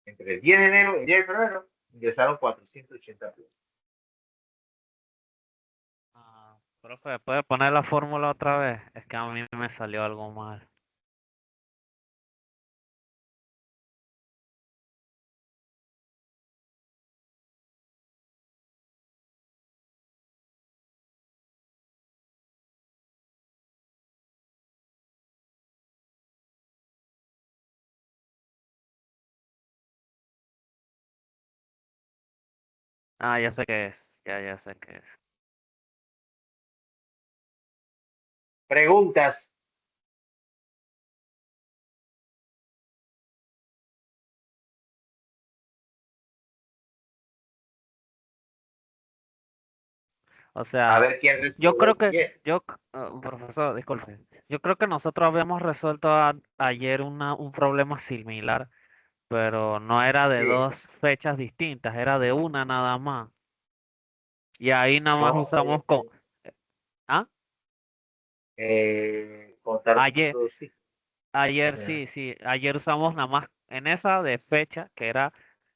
Entre el 10 de enero y el 10 de febrero ingresaron 480 productos. Profe, ¿puede poner la fórmula otra vez? Es que a mí me salió algo mal. Ah, ya sé qué es. Ya sé qué es. Preguntas. O A sea, ver quién yo creo responde que, bien. profesor, disculpe, yo creo que nosotros habíamos resuelto ayer un problema similar, pero no era de Sí. dos fechas distintas, era de una nada más. Y ahí nada más No, usamos con, ¿ah? contar Ayer, puntos, sí. ayer sí, ayer usamos nada más en esa de fecha, que era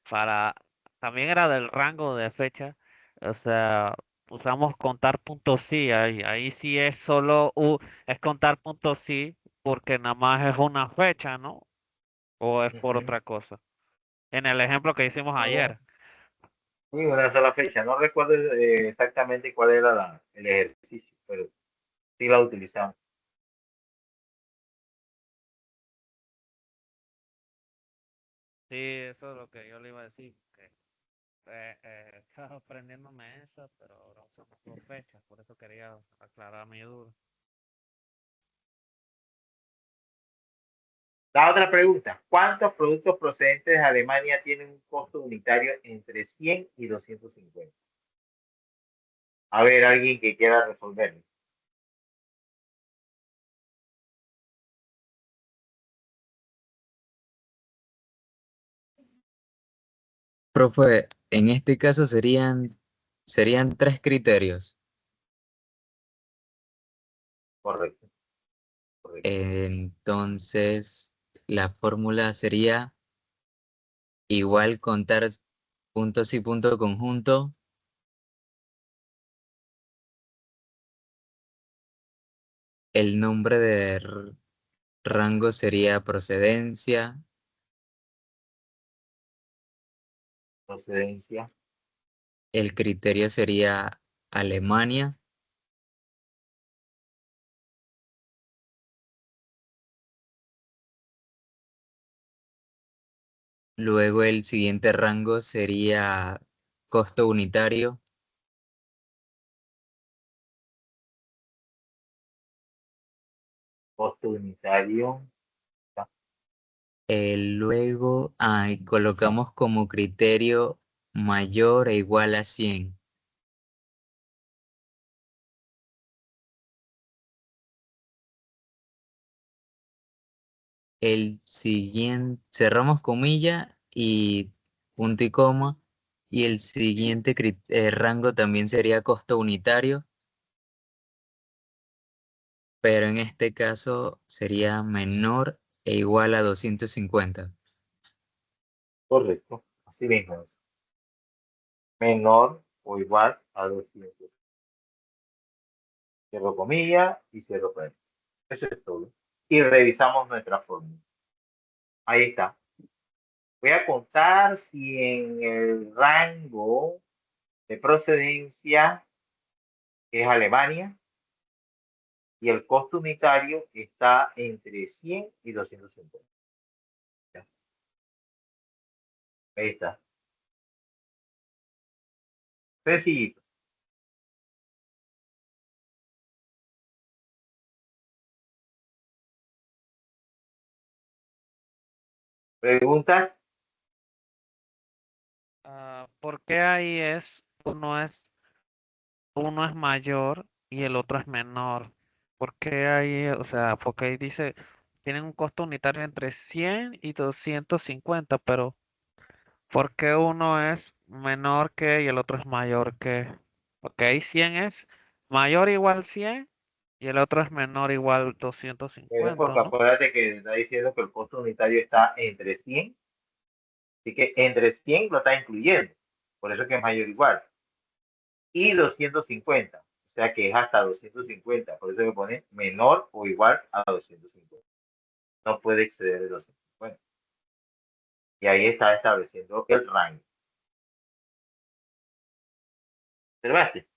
para, también era del rango de fecha, o sea, usamos contar puntos sí, ahí sí es solo, es contar puntos sí, porque nada más es una fecha, ¿no? O es por Ujú. otra cosa. En el ejemplo que hicimos No, ayer. sí, una sola fecha. No recuerdo exactamente cuál era el ejercicio, pero sí la utilizamos. Sí, eso es lo que yo le iba a decir, que estaba aprendiéndome eso, pero ahora usamos dos fechas, por eso quería aclarar mi duda. La otra pregunta, ¿cuántos productos procedentes de Alemania tienen un costo unitario entre 100 y 250? A ver, alguien que quiera resolverlo. Profe, en este caso serían 3 criterios. Correcto. Correcto. Entonces, la fórmula sería igual contar puntos y punto conjunto. El nombre de rango sería procedencia. Procedencia. El criterio sería Alemania. Luego el siguiente rango sería costo unitario. Costo unitario. Luego colocamos como criterio mayor e igual a 100. El siguiente, cerramos comilla y punto y coma. Y el siguiente rango también sería costo unitario. Pero en este caso sería menor e igual a 250. Correcto. Así mismo es. Menor o igual a 200. Cierro comilla y cierro paréntesis. Eso es todo. Y revisamos nuestra fórmula. Ahí está. Voy a contar si en el rango de procedencia es Alemania y el costo unitario está entre 100 y 250. Ahí está. Sencillito. ¿Preguntas? ¿Por qué ahí uno es mayor y el otro es menor? ¿Por qué ahí, o sea, porque ahí dice, tienen un costo unitario entre 100 y 250, pero ¿por qué uno es menor que y el otro es mayor que? Porque ahí 100 es mayor o igual 100 y el otro es menor o igual Porque 250, ¿no? acuérdate que está diciendo que el costo unitario está entre 100. Así que entre 100 lo está incluyendo. Por eso que es mayor o igual. Y 250. O sea que es hasta 250. Por eso que pone menor o igual a 250. No puede exceder de 250. Y ahí está estableciendo el rango. ¿Observaste?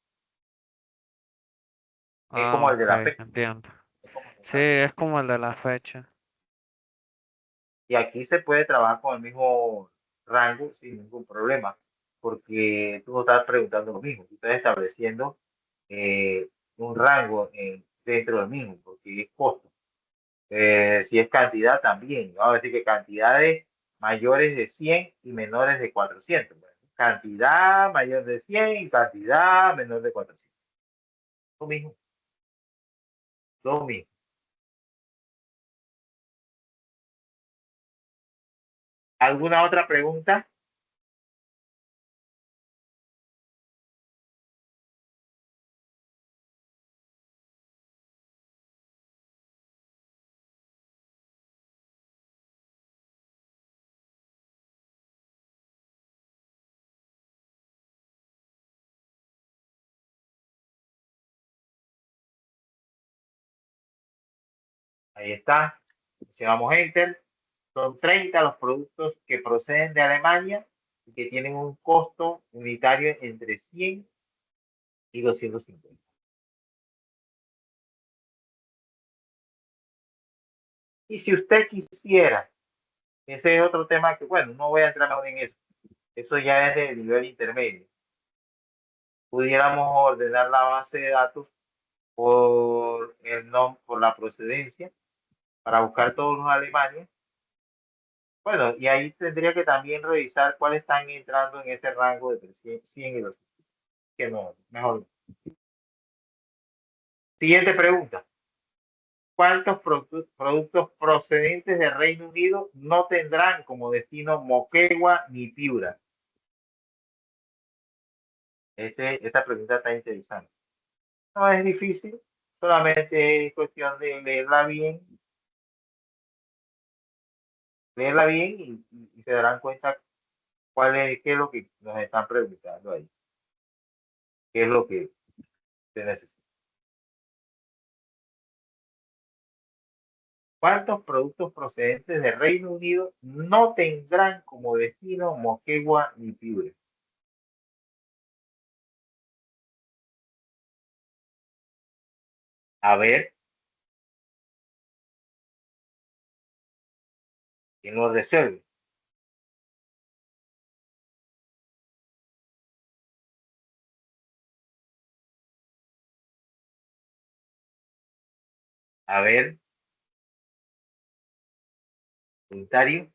Es como el de Ok, la fecha. entiendo. Es como el de Sí, la fecha. es como el de la fecha. Y aquí se puede trabajar con el mismo rango sin ningún problema, porque tú no estás preguntando lo mismo, tú estás estableciendo un rango dentro del mismo, porque es costo. Si es cantidad también, vamos a decir que cantidades mayores de 100 y menores de 400. Bueno, cantidad mayor de 100 y cantidad menor de 400. Lo mismo, lo mismo. ¿Alguna otra pregunta? Ahí está. Presionamos Enter. Son 30 los productos que proceden de Alemania y que tienen un costo unitario entre 100 y 250. Y si usted quisiera, ese es otro tema que, bueno, no voy a entrar ahora en eso. Eso ya es de nivel intermedio. Pudiéramos ordenar la base de datos por el nombre, por la procedencia, para buscar todos los alemanes. Bueno, y ahí tendría que también revisar cuáles están entrando en ese rango de 100 y 200. Que no, mejor. Siguiente pregunta. ¿Cuántos productos procedentes del Reino Unido no tendrán como destino Moquegua ni Piura? Esta pregunta está interesante. No es difícil, solamente es cuestión de leerla bien y se darán cuenta qué es lo que nos están preguntando ahí, qué es lo que se necesita. ¿Cuántos productos procedentes del Reino Unido no tendrán como destino Moquegua ni Piura? A ver, ¿quién lo resuelve? A ver, comentario.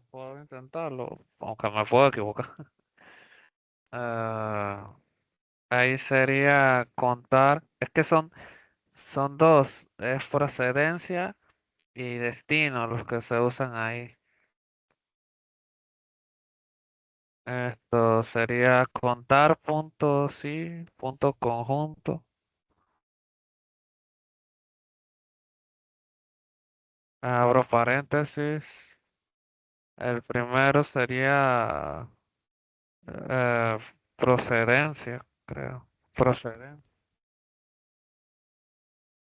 Puedo intentarlo, aunque me puedo equivocar. Ah, ahí sería contar, es que son dos, es procedencia y destino los que se usan ahí. Esto sería contar punto sí, punto conjunto. Abro paréntesis. El primero sería eh, procedencia, creo. Procedencia.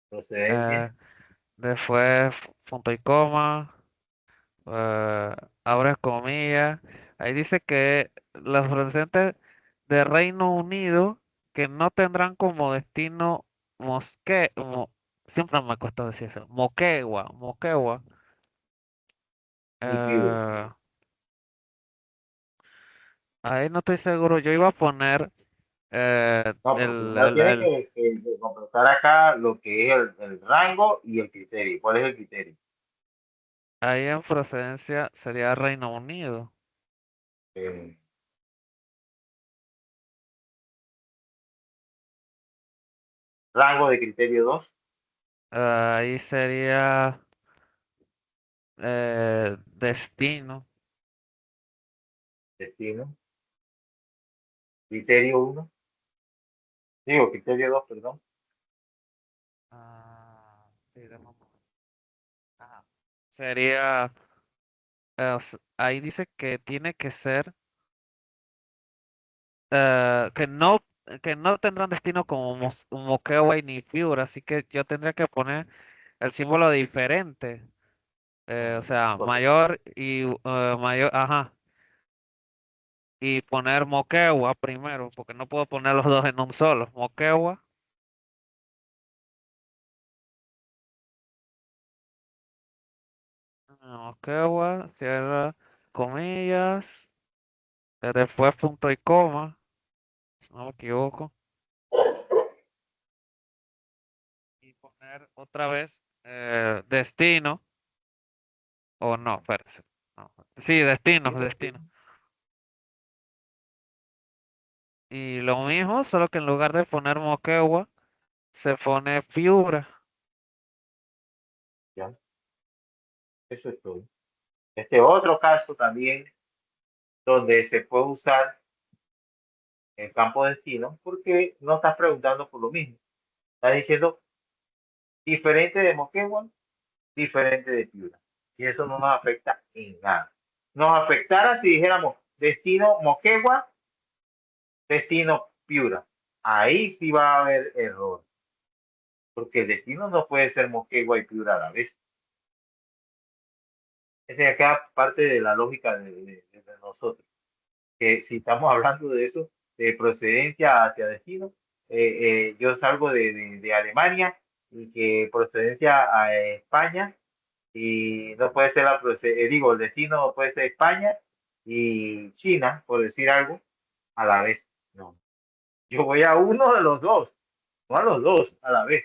Procedencia. Después punto y coma. Abre comillas. Ahí dice que los residentes de Reino Unido que no tendrán como destino siempre me cuesta decir eso, Moquegua. Ni Piura. Eh, ahí no estoy seguro, yo iba a poner No, pero primero tiene que completar acá lo que es el rango y el criterio. ¿Cuál es el criterio? ahí en procedencia sería Reino Unido. Eh, rango de criterio 2, Ahí sería destino. destino. Criterio 1, digo, criterio 2, perdón. Sí, ajá. Sería, ahí dice que tiene que ser, que no tendrán destino como Moquegua ni Piura, así que yo tendría que poner el símbolo diferente, o sea, Correcto. mayor, ajá, y poner Moquegua primero, porque no puedo poner los dos en un solo. Moquegua, cierra comillas, después punto y coma, si no me equivoco. Y poner otra vez destino, o no, espérese. No. Sí, destino. Y lo mismo, solo que en lugar de poner Moquegua, se pone Piura. Ya, eso es todo. Este otro caso también donde se puede usar el campo destino porque no estás preguntando por lo mismo. Estás diciendo diferente de Moquegua, diferente de Piura. Y eso no nos afecta en nada. Nos afectara si dijéramos destino Moquegua, destino Piura. Ahí sí va a haber error. Porque el destino no puede ser Moquegua y Piura a la vez. Esa es acá parte de la lógica de nosotros. Que si estamos hablando de eso, de procedencia hacia destino, yo salgo de Alemania y que procedencia a España y no puede ser digo, el destino puede ser España y China, por decir algo, a la vez. No, yo voy a uno de los dos, no a los dos a la vez.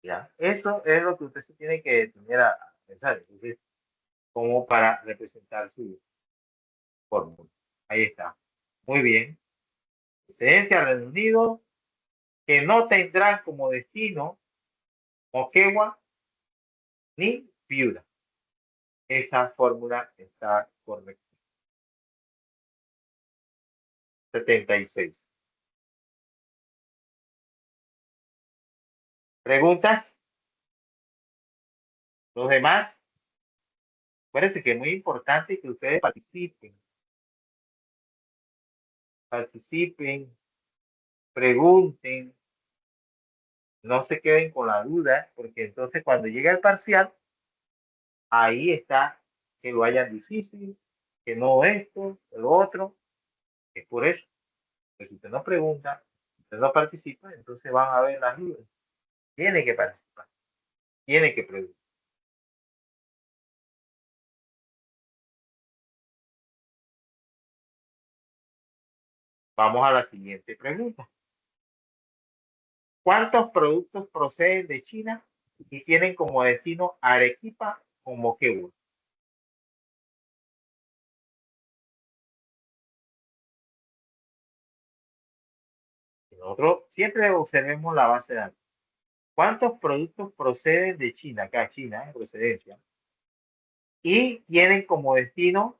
¿Ya? Eso es lo que usted se tiene que tener a pensar. Entonces, como para representar su fórmula. Ahí está. Muy bien. Procedencia Reino Unido, que no tendrán como destino Moquegua ni Piura. Esa fórmula está correcta. 76. ¿Preguntas? ¿Los demás? Acuérdense que es muy importante que ustedes participen. Participen, pregunten, no se queden con la duda, porque entonces cuando llega el parcial, ahí está que lo hayan difícil, que no esto, lo otro. Es por eso. Pues si usted no pregunta, usted no participa, entonces van a ver las dudas. Tiene que participar, tiene que preguntar. Vamos a la siguiente pregunta. ¿Cuántos productos proceden de China y tienen como destino Arequipa o Moquegua? Nosotros siempre observemos la base de datos. ¿Cuántos productos proceden de China? Acá China, en procedencia. Y tienen como destino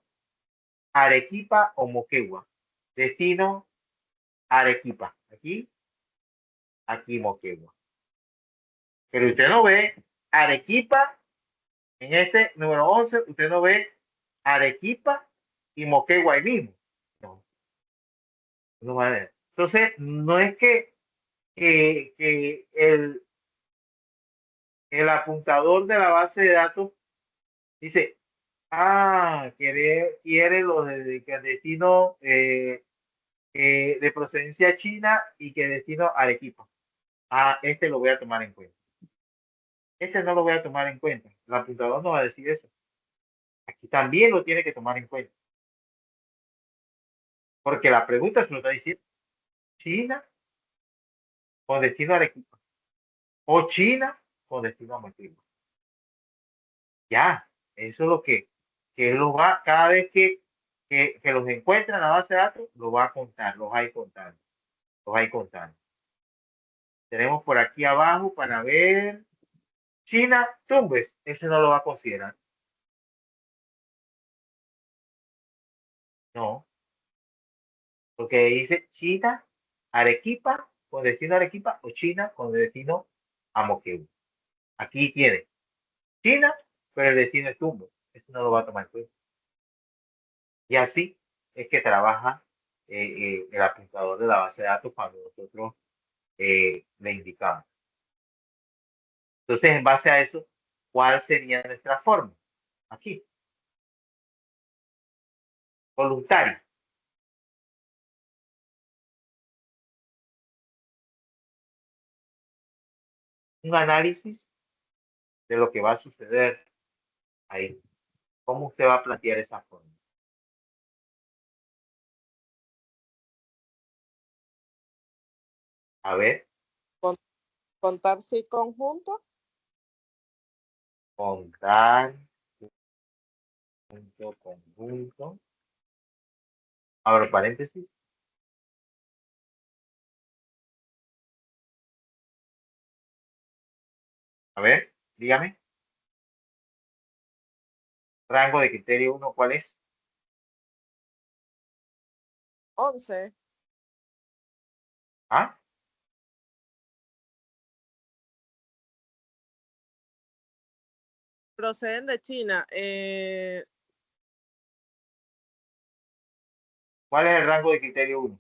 Arequipa o Moquegua. Destino Arequipa. Aquí Moquegua. Pero usted no ve Arequipa en este número 11, usted no ve Arequipa y Moquegua ahí mismo. No, no va a ver. Entonces, no es que el apuntador de la base de datos dice, quiere lo de que el destino de procedencia china y que destino Arequipa. Este lo voy a tomar en cuenta. Este no lo voy a tomar en cuenta. El apuntador no va a decir eso. Aquí también lo tiene que tomar en cuenta. Porque la pregunta se lo está diciendo. China con destino a Arequipa. O China con destino a Moquegua. Ya, eso es lo que él lo va, cada vez que los encuentra en la base de datos, lo va a contar, los va a ir contando. Los va a ir contando. Tenemos por aquí abajo para ver China, Tumbes, ese no lo va a considerar. No, porque dice China, Arequipa, con destino a Arequipa, o China con destino a Moquegua. Aquí tiene China, pero el destino es Tumbes. Eso no lo va a tomar en cuenta. Y así es que trabaja el apuntador de la base de datos cuando nosotros le indicamos. Entonces, en base a eso, ¿cuál sería nuestra forma? Aquí. Voluntario. Un análisis de lo que va a suceder ahí. ¿Cómo usted va a plantear esa forma? A ver. Contar sí conjunto. Contar. Conjunto. Abro paréntesis. A ver, dígame. Rango de criterio 1, ¿cuál es? 11. Proceden de China. ¿Cuál es el rango de criterio 1?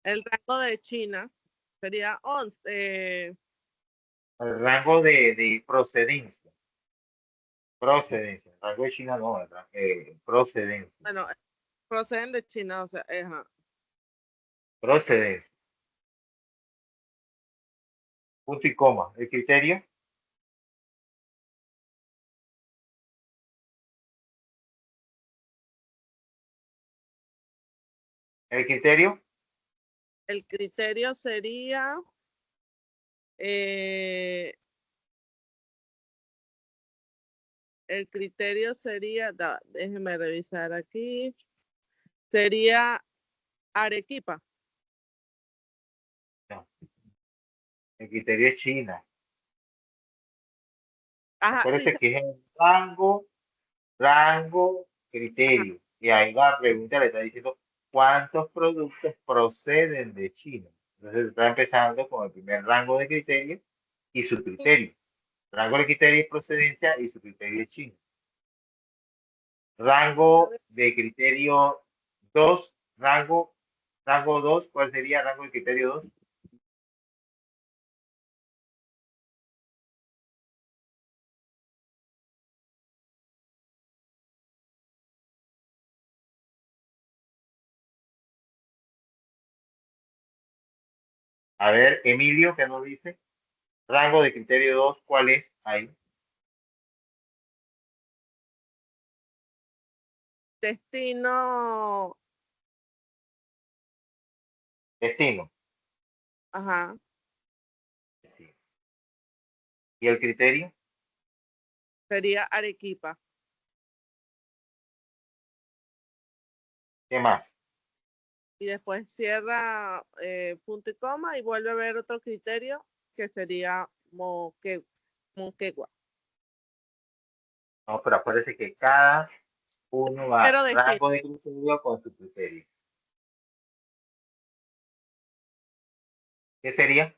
El rango de China sería 11. El rango de procedencia. Procedencia. El rango de China no, ¿verdad? Procedencia. Bueno, proceden de China, o sea, Procedencia. Punto y coma. El criterio. El criterio. El criterio sería El criterio sería, déjeme revisar aquí, sería Arequipa. No. El criterio es China. Ajá, Acuérdese dice, que es el rango, criterio. Y ahí la pregunta le está diciendo cuántos productos proceden de China. Entonces está empezando con el primer rango de criterio y su criterio. Rango de criterio es procedencia y su criterio es China. Rango de criterio 2, rango 2, ¿cuál sería rango de criterio 2? A ver, Emilio, ¿qué nos dice? Rango de criterio 2, ¿cuál es ahí? destino, Destino. ajá, ¿Y el criterio? sería Arequipa. ¿Qué más? Y después cierra punto y coma y vuelve a ver otro criterio que sería Moquegua. No, pero acuérdese que cada uno va Pero rango destino. de criterio con su criterio. ¿Qué sería?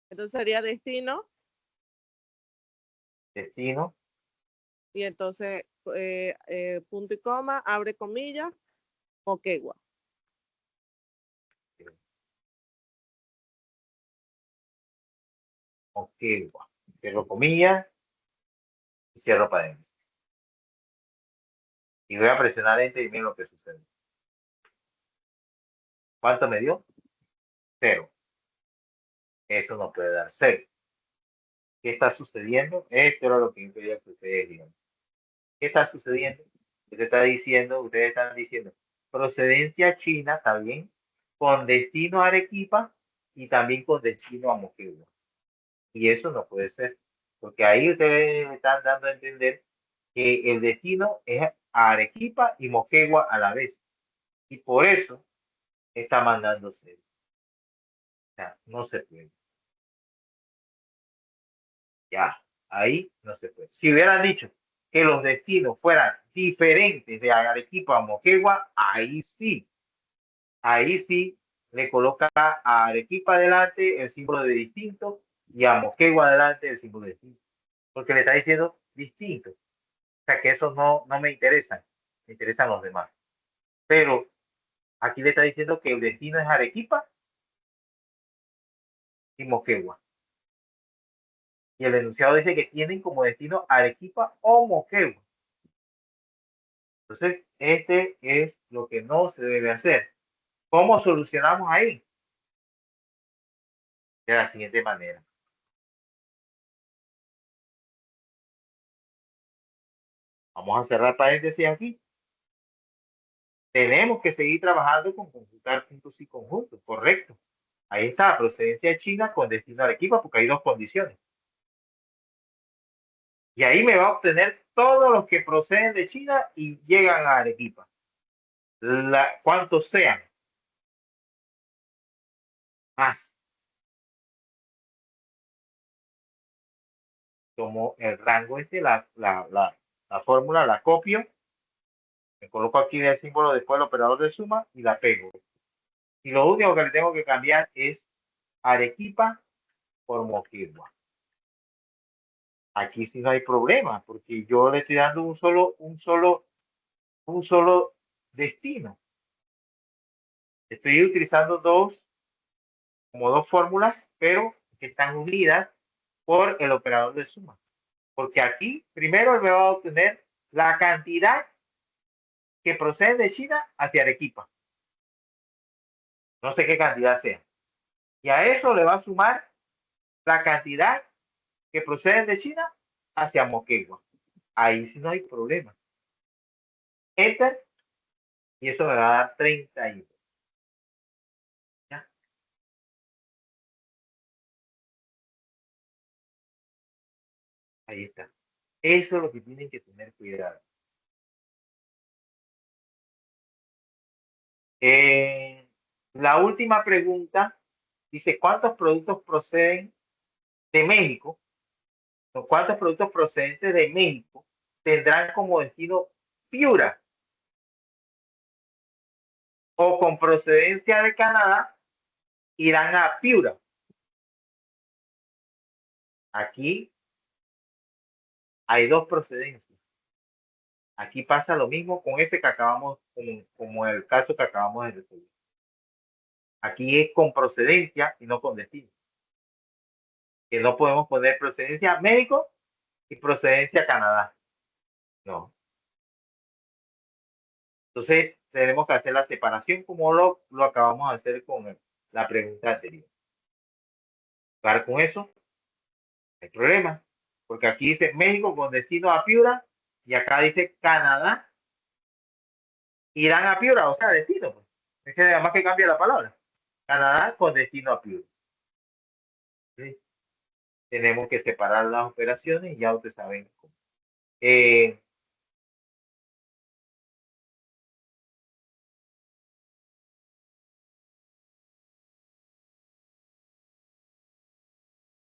Entonces sería destino Destino. y entonces punto y coma, abre comillas, Moquegua. Moquegua. Cierro comillas y cierro paréntesis. Y voy a presionar Enter y miren lo que sucede. ¿Cuánto me dio? 0. Eso no puede dar 0. ¿Qué está sucediendo? Esto era lo que yo quería que ustedes digan. ¿Qué está sucediendo? Ustedes están diciendo, procedencia china, está bien, con destino a Arequipa y también con destino a Moquegua. Y eso no puede ser, porque ahí ustedes están dando a entender que el destino es a Arequipa y Moquegua a la vez. Y por eso está mandándose. O sea, no se puede. Ya, ahí no se puede. Si hubieran dicho que los destinos fueran diferentes de Arequipa a Moquegua, ahí sí le coloca a Arequipa adelante el símbolo de distinto y a Moquegua adelante el símbolo de distinto. Porque le está diciendo distinto. O sea que eso no me interesa, me interesan los demás. Pero aquí le está diciendo que el destino es Arequipa y Moquegua. Y el enunciado dice que tienen como destino Arequipa o Moquegua. Entonces, este es lo que no se debe hacer. ¿Cómo solucionamos ahí? De la siguiente manera. Vamos a cerrar paréntesis aquí. Tenemos que seguir trabajando con conjuntar puntos y conjuntos, correcto. Ahí está, procedencia china con destino a Arequipa, porque hay dos condiciones. Y ahí me va a obtener todos los que proceden de China y llegan a Arequipa. ¿Cuántos sean? Más. Como el rango la fórmula la copio, me coloco aquí el símbolo después del operador de suma y la pego. Y lo único que le tengo que cambiar es Arequipa por Moquegua. Aquí sí no hay problema, porque yo le estoy dando un solo destino. Estoy utilizando como dos fórmulas, pero que están unidas por el operador de suma. Porque aquí primero me va a obtener la cantidad que procede de China hacia Arequipa. No sé qué cantidad sea. Y a eso le va a sumar la cantidad que procede de China hacia Moquegua. Ahí sí no hay problema. Enter. Y eso me va a dar 31. ¿Ya? Ahí está. Eso es lo que tienen que tener cuidado. La última pregunta dice, ¿cuántos productos proceden de México? ¿Cuántos productos procedentes de México tendrán como destino Piura? O con procedencia de Canadá irán a Piura. Aquí hay dos procedencias. Aquí pasa lo mismo con ese que acabamos, como el caso que acabamos de resolver. Aquí es con procedencia y no con destino. Que no podemos poner procedencia México y procedencia Canadá. No. Entonces, tenemos que hacer la separación como lo acabamos de hacer con la pregunta anterior. Para con eso, no hay problema. Porque aquí dice México con destino a Piura y acá dice Canadá irán a Piura, o sea, destino. Pues. Es que además que cambia la palabra. Canadá con destino a Piura. ¿Sí? Tenemos que separar las operaciones y ya ustedes saben cómo.